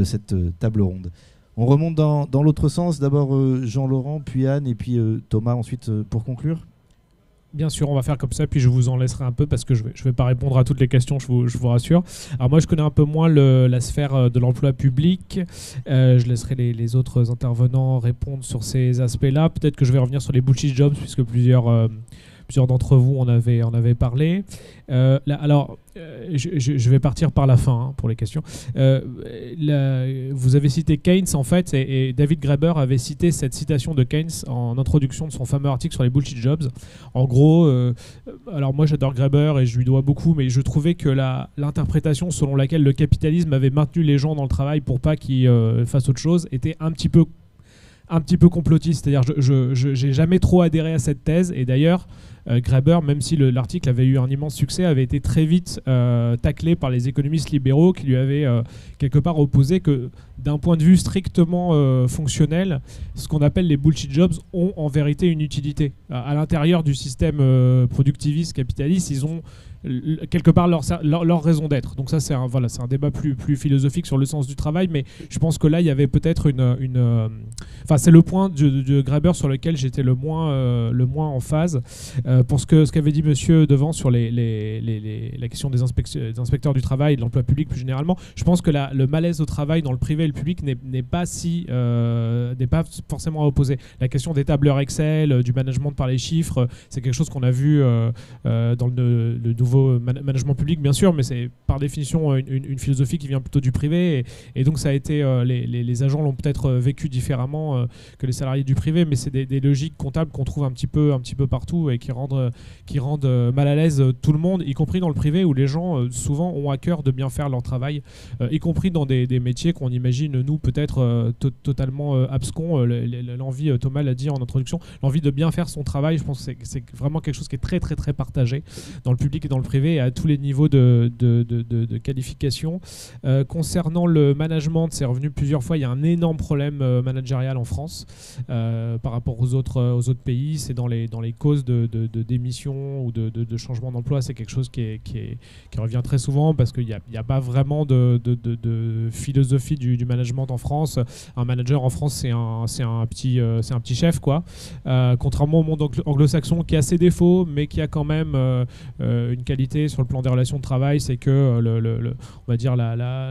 cette table ronde. On remonte dans l'autre sens. D'abord Jean-Laurent, puis Anne, et puis Thomas ensuite pour conclure. Bien sûr, on va faire comme ça, puis je vous en laisserai un peu parce que je vais pas répondre à toutes les questions, je vous rassure. Alors moi, je connais un peu moins la sphère de l'emploi public. Je laisserai les autres intervenants répondre sur ces aspects-là. Peut-être que je vais revenir sur les bullshit jobs, puisque plusieurs Plusieurs d'entre vous en avaient parlé. Je vais partir par la fin pour les questions. Vous avez cité Keynes en fait, et David Graeber avait cité cette citation de Keynes en introduction de son fameux article sur les bullshit jobs. En gros, alors moi j'adore Graeber et je lui dois beaucoup, mais je trouvais que l'interprétation selon laquelle le capitalisme avait maintenu les gens dans le travail pour pas qu'ils fassent autre chose était un petit peu complotiste. C'est-à-dire je n'ai jamais trop adhéré à cette thèse, et d'ailleurs Graeber, même si l'article avait eu un immense succès, avait été très vite taclé par les économistes libéraux qui lui avaient quelque part opposé que d'un point de vue strictement fonctionnel, ce qu'on appelle les bullshit jobs ont en vérité une utilité. À l'intérieur du système productiviste capitaliste, ils ont quelque part leur raison d'être. Donc ça c'est un débat plus philosophique sur le sens du travail, mais je pense que là il y avait peut-être enfin c'est le point de Graeber sur lequel j'étais le moins en phase. Pour ce qu'avait dit monsieur devant sur la question des inspecteurs du travail et de l'emploi public plus généralement, je pense que le malaise au travail dans le privé et le public n'est pas forcément opposé. La question des tableurs Excel, du management par les chiffres, c'est quelque chose qu'on a vu dans le nouveau management public bien sûr, mais c'est par définition une philosophie qui vient plutôt du privé, et donc ça a été les agents l'ont peut-être vécu différemment que les salariés du privé, mais c'est des logiques comptables qu'on trouve un petit peu partout et qui rendent mal à l'aise tout le monde, y compris dans le privé où les gens souvent ont à cœur de bien faire leur travail, y compris dans des métiers qu'on imagine nous peut-être totalement abscons. L'envie, Thomas l'a dit en introduction, l'envie de bien faire son travail, je pense que c'est vraiment quelque chose qui est très très très partagé dans le public et dans le privé à tous les niveaux de qualification. Concernant le management, c'est revenu plusieurs fois, il y a un énorme problème managérial en France par rapport aux autres pays. C'est dans les causes de démission ou de changement d'emploi, c'est quelque chose qui revient très souvent parce qu'il n'y a pas vraiment de philosophie du management en France. Un manager en France, c'est un petit chef, quoi. Contrairement au monde anglo-saxon qui a ses défauts, mais qui a quand même une qualité sur le plan des relations de travail, c'est que on va dire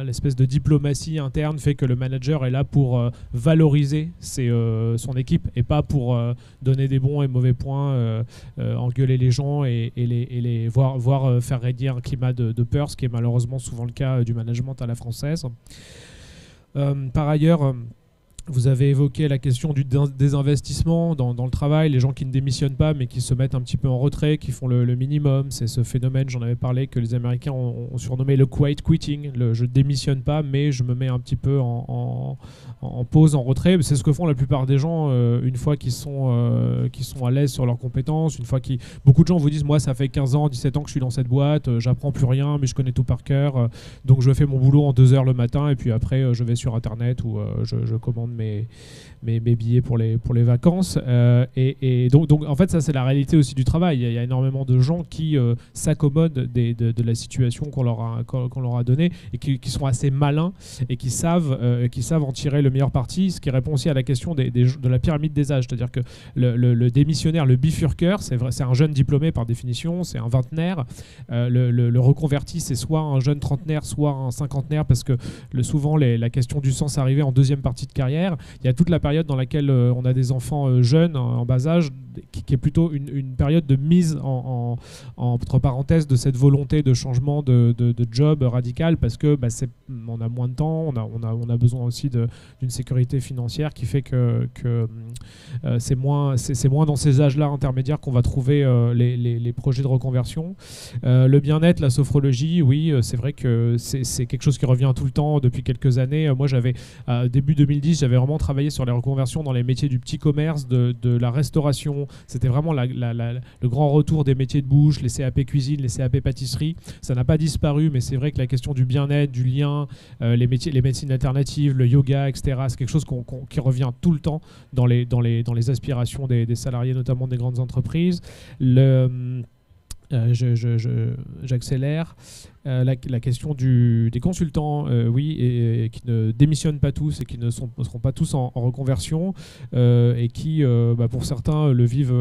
l'espèce de diplomatie interne fait que le manager est là pour valoriser son équipe et pas pour donner des bons et mauvais points, engueuler les gens et les voir faire régner un climat de peur, ce qui est malheureusement souvent le cas du management à la française. Par ailleurs, vous avez évoqué la question du désinvestissement dans le travail, les gens qui ne démissionnent pas mais qui se mettent un petit peu en retrait, qui font le minimum. C'est ce phénomène, j'en avais parlé, que les Américains ont surnommé le quiet quitting. Je ne démissionne pas mais je me mets un petit peu en pause, en retrait. C'est ce que font la plupart des gens une fois qu'ils sont à l'aise sur leurs compétences. Beaucoup de gens vous disent, moi ça fait 15 ans, 17 ans que je suis dans cette boîte, j'apprends plus rien mais je connais tout par cœur, donc je fais mon boulot en 2 heures le matin et puis après je vais sur internet ou je commande mes billets pour les vacances, et donc en fait ça c'est la réalité aussi du travail. Il y a énormément de gens qui s'accommodent de la situation qu'on leur a donnée et qui sont assez malins et qui savent en tirer le meilleur parti, ce qui répond aussi à la question de la pyramide des âges. C'est-à-dire que le démissionnaire, le bifurqueur, c'est un jeune diplômé par définition, c'est un vingtenaire. Le reconverti, c'est soit un jeune trentenaire, soit un cinquantenaire, parce que souvent la question du sens arrivait en deuxième partie de carrière. Il y a toute la période dans laquelle on a des enfants jeunes en bas âge, qui est plutôt une période de mise entre parenthèses de cette volonté de changement de job radical, parce que on a moins de temps, on a besoin aussi d'une sécurité financière qui fait que c'est moins dans ces âges-là intermédiaires qu'on va trouver les projets de reconversion. Le bien-être, la sophrologie, oui, c'est vrai que c'est quelque chose qui revient tout le temps depuis quelques années. Moi, début 2010, j'avais vraiment travaillé sur les reconversions dans les métiers du petit commerce, de la restauration. C'était vraiment le grand retour des métiers de bouche, les CAP cuisine, les CAP pâtisserie. Ça n'a pas disparu, mais c'est vrai que la question du bien-être, du lien, les médecines alternatives, le yoga, etc., c'est quelque chose qui revient tout le temps dans les aspirations des salariés, notamment des grandes entreprises. J'accélère. La question des consultants, oui, et qui ne démissionnent pas tous et qui ne seront pas tous en reconversion, et qui, pour certains, le vivent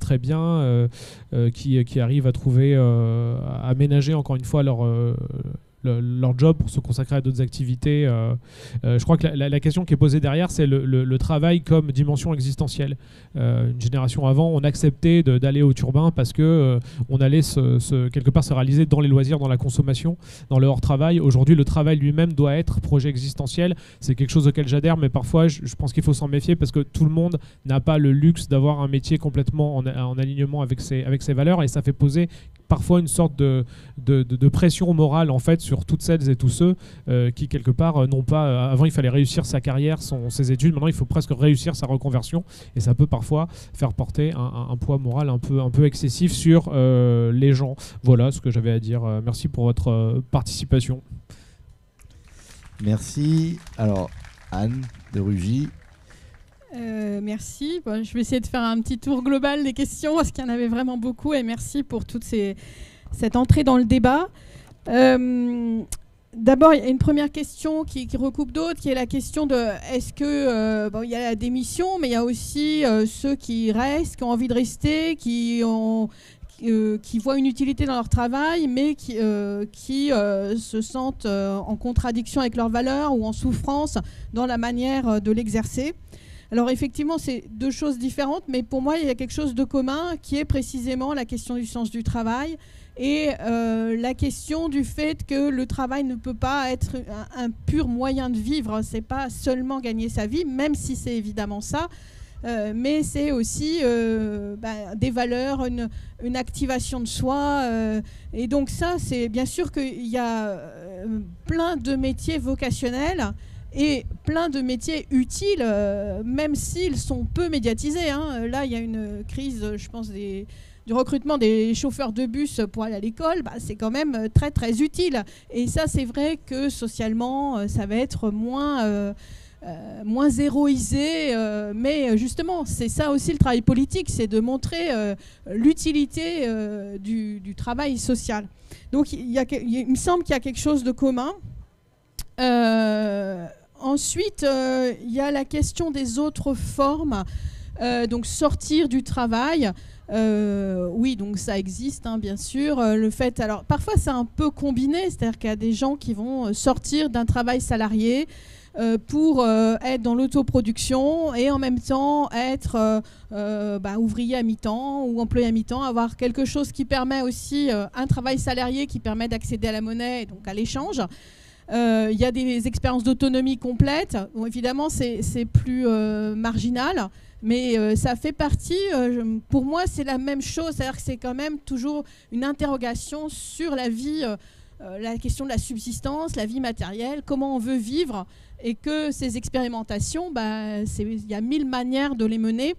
très bien, qui arrivent à trouver, à aménager encore une fois leur leur job pour se consacrer à d'autres activités. Je crois que la question qui est posée derrière, c'est le travail comme dimension existentielle. Une génération avant, on acceptait d'aller au turbin parce que on allait quelque part se réaliser dans les loisirs, dans la consommation, dans le hors-travail. Aujourd'hui, le travail lui-même doit être projet existentiel. C'est quelque chose auquel j'adhère, mais parfois, je pense qu'il faut s'en méfier parce que tout le monde n'a pas le luxe d'avoir un métier complètement en alignement avec ses valeurs, et ça fait poser parfois une sorte de pression morale en fait sur toutes celles et tous ceux qui quelque part n'ont pas. Avant, il fallait réussir sa carrière, ses études. Maintenant, il faut presque réussir sa reconversion, et ça peut parfois faire porter un poids moral un peu excessif sur les gens. Voilà ce que j'avais à dire. Merci pour votre participation. Merci. Alors, Anne de Rugy. Merci. Bon, je vais essayer de faire un petit tour global des questions parce qu'il y en avait vraiment beaucoup, et merci pour toute cette entrée dans le débat. D'abord, il y a une première question qui recoupe d'autres, qui est la question de est-ce que il y a la démission, mais il y a aussi ceux qui restent, qui ont envie de rester, qui voient une utilité dans leur travail, mais qui se sentent en contradiction avec leurs valeurs ou en souffrance dans la manière de l'exercer. Alors effectivement, c'est deux choses différentes, mais pour moi, il y a quelque chose de commun qui est précisément la question du sens du travail et la question du fait que le travail ne peut pas être un pur moyen de vivre. C'est pas seulement gagner sa vie, même si c'est évidemment ça, mais c'est aussi des valeurs, une activation de soi. Et donc ça, c'est bien sûr qu'il y a plein de métiers vocationnels et plein de métiers utiles, même s'ils sont peu médiatisés. Là, il y a une crise, je pense, du recrutement des chauffeurs de bus pour aller à l'école. C'est quand même très, très utile. Et ça, c'est vrai que socialement, ça va être moins héroïsé. Mais justement, c'est ça aussi le travail politique, c'est de montrer l'utilité du travail social. Donc, il me semble qu'il y a quelque chose de commun. Ensuite, il y a la question des autres formes, donc sortir du travail. Oui, donc ça existe, bien sûr. Le fait, alors parfois c'est un peu combiné, c'est-à-dire qu'il y a des gens qui vont sortir d'un travail salarié pour être dans l'autoproduction et en même temps être ouvrier à mi-temps ou employé à mi-temps, avoir quelque chose qui permet aussi un travail salarié qui permet d'accéder à la monnaie et donc à l'échange. Il y a des expériences d'autonomie complète. Bon, évidemment, c'est plus marginal, mais ça fait partie, pour moi, c'est la même chose. C'est-à-dire que c'est quand même toujours une interrogation sur la vie, la question de la subsistance, la vie matérielle, comment on veut vivre, et que ces expérimentations, il y a 1000 manières de les mener.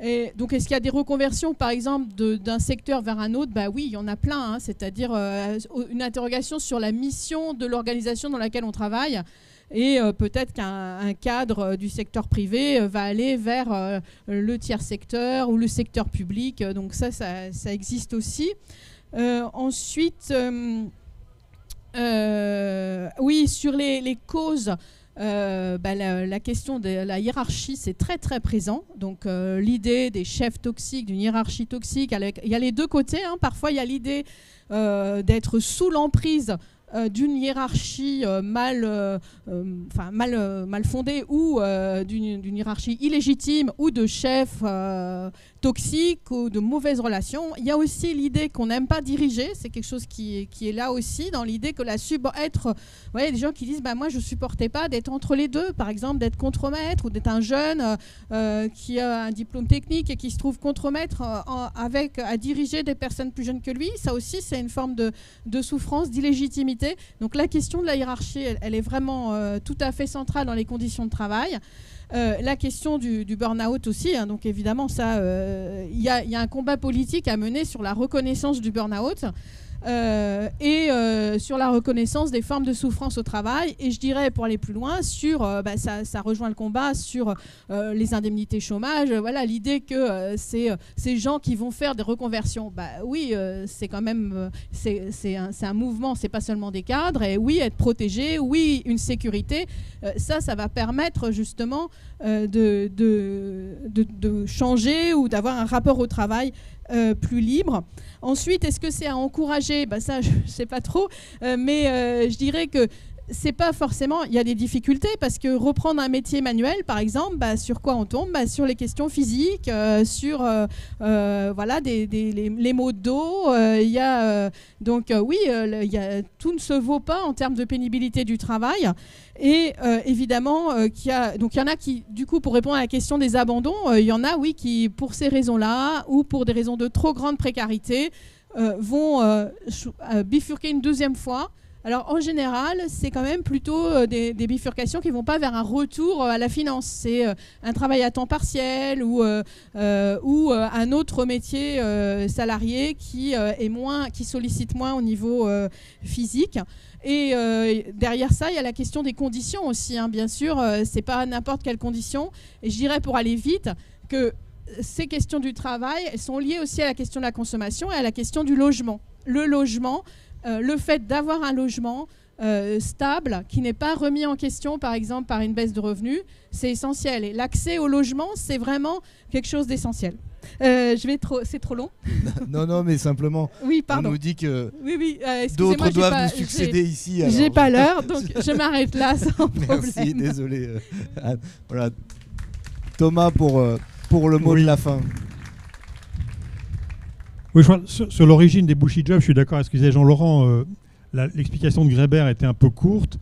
Et donc, est-ce qu'il y a des reconversions, par exemple, d'un secteur vers un autre ? Oui, il y en a plein, c'est-à-dire une interrogation sur la mission de l'organisation dans laquelle on travaille. Et peut-être qu'un cadre du secteur privé va aller vers le tiers secteur ou le secteur public. Donc ça existe aussi. Ensuite, oui, sur les causes. La question de la hiérarchie, c'est très très présent. Donc l'idée des chefs toxiques, d'une hiérarchie toxique, il y a les deux côtés. Parfois il y a l'idée d'être sous l'emprise d'une hiérarchie mal fondée ou d'une hiérarchie illégitime ou de chefs toxiques ou de mauvaises relations. Il y a aussi l'idée qu'on n'aime pas diriger, c'est quelque chose qui est là aussi, dans l'idée que il y a des gens qui disent moi je supportais pas d'être entre les deux, par exemple d'être contremaître ou d'être un jeune qui a un diplôme technique et qui se trouve contremaître à diriger des personnes plus jeunes que lui. Ça aussi c'est une forme de souffrance, d'illégitimité. Donc la question de la hiérarchie, elle est vraiment tout à fait centrale dans les conditions de travail. La question du burn-out aussi, donc évidemment ça, il y a un combat politique à mener sur la reconnaissance du burn-out et sur la reconnaissance des formes de souffrance au travail. Et je dirais, pour aller plus loin, ça rejoint le combat sur les indemnités chômage. Voilà, l'idée que ces gens qui vont faire des reconversions, oui, c'est quand même c'est un mouvement, c'est pas seulement des cadres. Et oui, être protégé, oui, une sécurité. Ça va permettre justement de changer ou d'avoir un rapport au travail plus libre. Ensuite, est-ce que c'est à encourager? Ça, je ne sais pas trop, mais je dirais que c'est pas forcément, il y a des difficultés parce que reprendre un métier manuel, par exemple, sur quoi on tombe? Sur les questions physiques, sur voilà, les maux de dos. Donc oui, tout ne se vaut pas en termes de pénibilité du travail. Et évidemment, donc il y en a qui, du coup, pour répondre à la question des abandons, il y en a, oui, qui, pour ces raisons-là ou pour des raisons de trop grande précarité, vont bifurquer une deuxième fois. Alors en général, c'est quand même plutôt des bifurcations qui ne vont pas vers un retour à la finance. C'est un travail à temps partiel ou un autre métier salarié qui sollicite moins au niveau physique. Et derrière ça, il y a la question des conditions aussi. Bien sûr, c'est pas n'importe quelle condition. Et je dirais, pour aller vite, que ces questions du travail, elles sont liées aussi à la question de la consommation et à la question du logement. Le logement, le fait d'avoir un logement stable, qui n'est pas remis en question, par exemple, par une baisse de revenus, c'est essentiel. Et l'accès au logement, c'est vraiment quelque chose d'essentiel. C'est trop long. Non, mais simplement, oui, pardon. On nous dit que d'autres doivent nous succéder ici. J'ai pas l'heure, donc je m'arrête là sans problème. Merci, désolé. Voilà. Thomas pour le mot de la fin. Oui, sur l'origine des bullshit jobs, je suis d'accord avec ce que disait Jean-Laurent. L'explication de Grébert était un peu courte.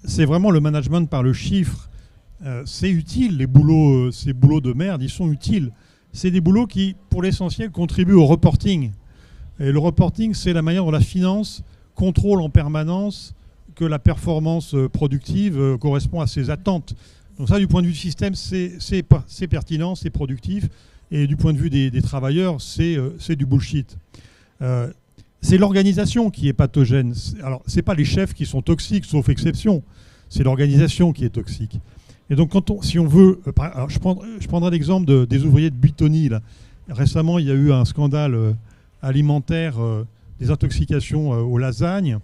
C'est vraiment le management par le chiffre. C'est utile, ces boulots de merde, ils sont utiles. C'est des boulots qui, pour l'essentiel, contribuent au reporting. Et le reporting, c'est la manière dont la finance contrôle en permanence que la performance productive correspond à ses attentes. Donc ça, du point de vue du système, c'est pertinent, c'est productif. Et du point de vue des travailleurs, c'est du bullshit. C'est l'organisation qui est pathogène. Alors, ce n'est pas les chefs qui sont toxiques, sauf exception. C'est l'organisation qui est toxique. Et donc, si on veut... Alors, je prendrai l'exemple des ouvriers de Buitoni. Là. Récemment, il y a eu un scandale alimentaire des intoxications aux lasagnes.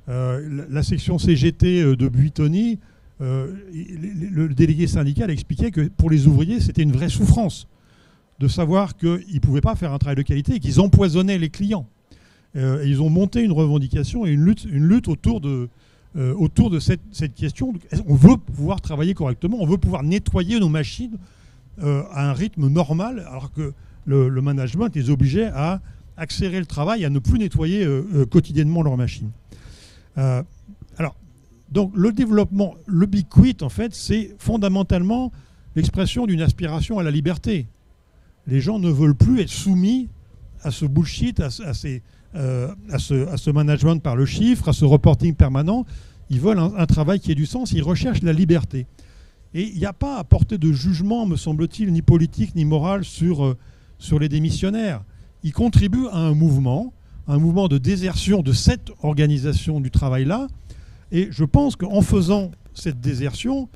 La section CGT de Buitoni, le délégué syndical expliquait que pour les ouvriers, c'était une vraie souffrance de savoir qu'ils ne pouvaient pas faire un travail de qualité et qu'ils empoisonnaient les clients. Et ils ont monté une revendication et une lutte autour de cette question. On veut pouvoir travailler correctement, on veut pouvoir nettoyer nos machines à un rythme normal, alors que le management les obligeait à accélérer le travail, à ne plus nettoyer quotidiennement leurs machines. Donc le développement, le Big Quit, en fait, c'est fondamentalement l'expression d'une aspiration à la liberté. Les gens ne veulent plus être soumis à ce bullshit, à ce management par le chiffre, à ce reporting permanent. Ils veulent un travail qui ait du sens, ils recherchent la liberté. Et il n'y a pas à porter de jugement, me semble-t-il, ni politique ni moral sur les démissionnaires. Ils contribuent à un mouvement de désertion de cette organisation du travail-là. Et je pense qu'en faisant cette désertion,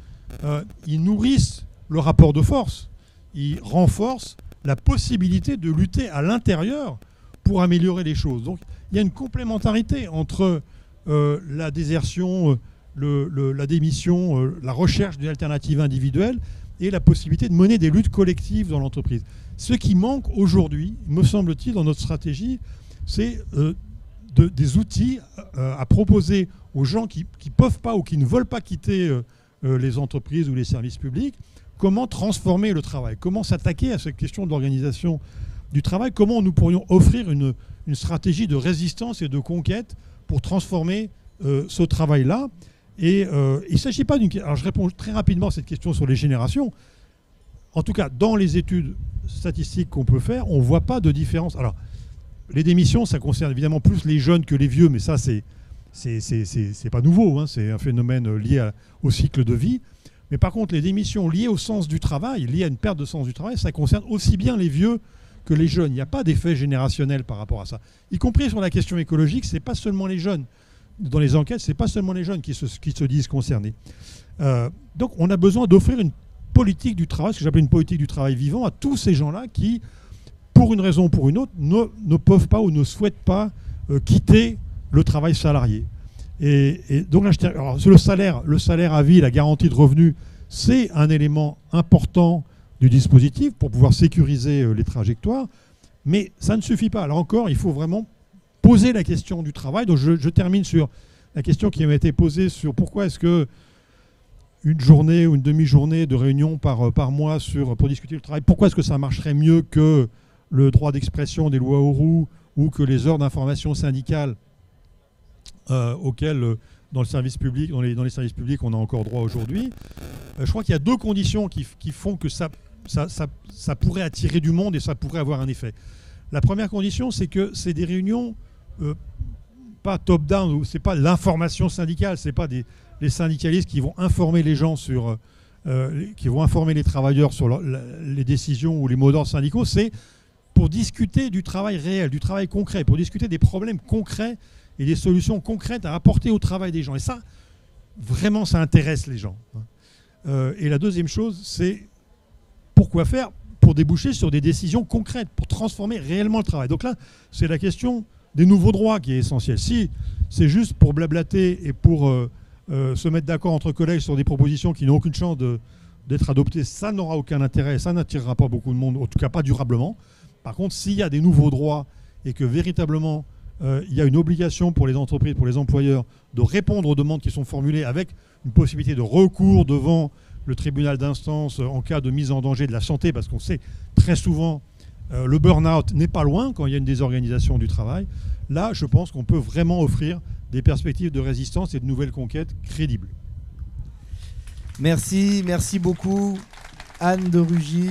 ils nourrissent le rapport de force. Ils renforcent la possibilité de lutter à l'intérieur pour améliorer les choses. Donc il y a une complémentarité entre la désertion, la démission, la recherche d'une alternative individuelle et la possibilité de mener des luttes collectives dans l'entreprise. Ce qui manque aujourd'hui, me semble-t-il, dans notre stratégie, c'est des outils à proposer aux gens qui ne peuvent pas ou qui ne veulent pas quitter les entreprises ou les services publics. Comment transformer le travail? Comment s'attaquer à cette question de l'organisation du travail? Comment nous pourrions offrir une stratégie de résistance et de conquête pour transformer ce travail-là? Et il ne s'agit pas d'une... Alors je réponds très rapidement à cette question sur les générations. En tout cas, dans les études statistiques qu'on peut faire, on ne voit pas de différence. Alors, les démissions, ça concerne évidemment plus les jeunes que les vieux, mais ça, c'est pas nouveau. Hein, c'est un phénomène lié au cycle de vie. Mais par contre, les démissions liées au sens du travail, liées à une perte de sens du travail, ça concerne aussi bien les vieux que les jeunes. Il n'y a pas d'effet générationnel par rapport à ça. Y compris sur la question écologique, ce n'est pas seulement les jeunes. Dans les enquêtes, ce n'est pas seulement les jeunes qui se disent concernés. Donc on a besoin d'offrir une politique du travail, ce que j'appelle une politique du travail vivant, à tous ces gens-là qui, pour une raison ou pour une autre, ne peuvent pas ou ne souhaitent pas quitter le travail salarié. Et donc là, alors, le salaire à vie, la garantie de revenus, c'est un élément important du dispositif pour pouvoir sécuriser les trajectoires. Mais ça ne suffit pas. Là encore, il faut vraiment poser la question du travail. Donc je termine sur la question qui m'a été posée sur pourquoi est-ce que une journée ou une demi-journée de réunion par mois pour discuter du travail, pourquoi est-ce que ça marcherait mieux que le droit d'expression des lois Auroux ou que les heures d'information syndicale auxquelles dans le service public, dans les services publics on a encore droit aujourd'hui. Je crois qu'il y a deux conditions qui font que ça pourrait attirer du monde et ça pourrait avoir un effet. La première condition, c'est que c'est des réunions pas top-down, c'est pas l'information syndicale, c'est pas les syndicalistes qui vont informer les gens qui vont informer les travailleurs sur les décisions ou les mots d'ordre syndicaux, c'est pour discuter du travail réel, du travail concret, pour discuter des problèmes concrets et des solutions concrètes à apporter au travail des gens. Et ça, vraiment, ça intéresse les gens. Et la deuxième chose, c'est pourquoi faire pour déboucher sur des décisions concrètes, pour transformer réellement le travail. Donc là, c'est la question des nouveaux droits qui est essentielle. Si c'est juste pour blablater et pour se mettre d'accord entre collègues sur des propositions qui n'ont aucune chance d'être adoptées, ça n'aura aucun intérêt, ça n'attirera pas beaucoup de monde, en tout cas pas durablement. Par contre, s'il y a des nouveaux droits et que véritablement il y a une obligation pour les entreprises, pour les employeurs, de répondre aux demandes qui sont formulées avec une possibilité de recours devant le tribunal d'instance en cas de mise en danger de la santé, parce qu'on sait très souvent le burn-out n'est pas loin quand il y a une désorganisation du travail. Là, je pense qu'on peut vraiment offrir des perspectives de résistance et de nouvelles conquêtes crédibles. Merci beaucoup Anne de Rugy,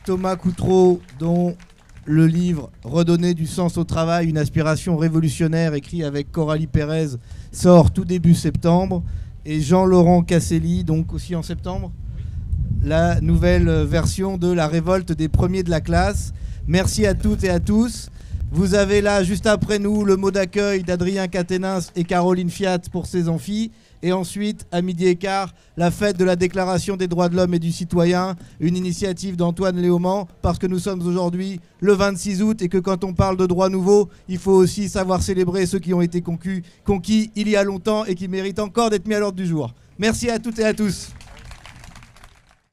Thomas Coutreau, dont le livre « Redonner du sens au travail, une aspiration révolutionnaire » écrit avec Coralie Pérez sort tout début septembre, et Jean-Laurent Casselli, donc aussi en septembre, la nouvelle version de La révolte des premiers de la classe. Merci à toutes et à tous. Vous avez là, juste après nous, le mot d'accueil d'Adrien Caténins et Caroline Fiat pour ses amphis. Et ensuite, à 12h15, la fête de la Déclaration des droits de l'homme et du citoyen, une initiative d'Antoine Léaumont, parce que nous sommes aujourd'hui le 26 août et que quand on parle de droits nouveaux, il faut aussi savoir célébrer ceux qui ont été conquis il y a longtemps et qui méritent encore d'être mis à l'ordre du jour. Merci à toutes et à tous.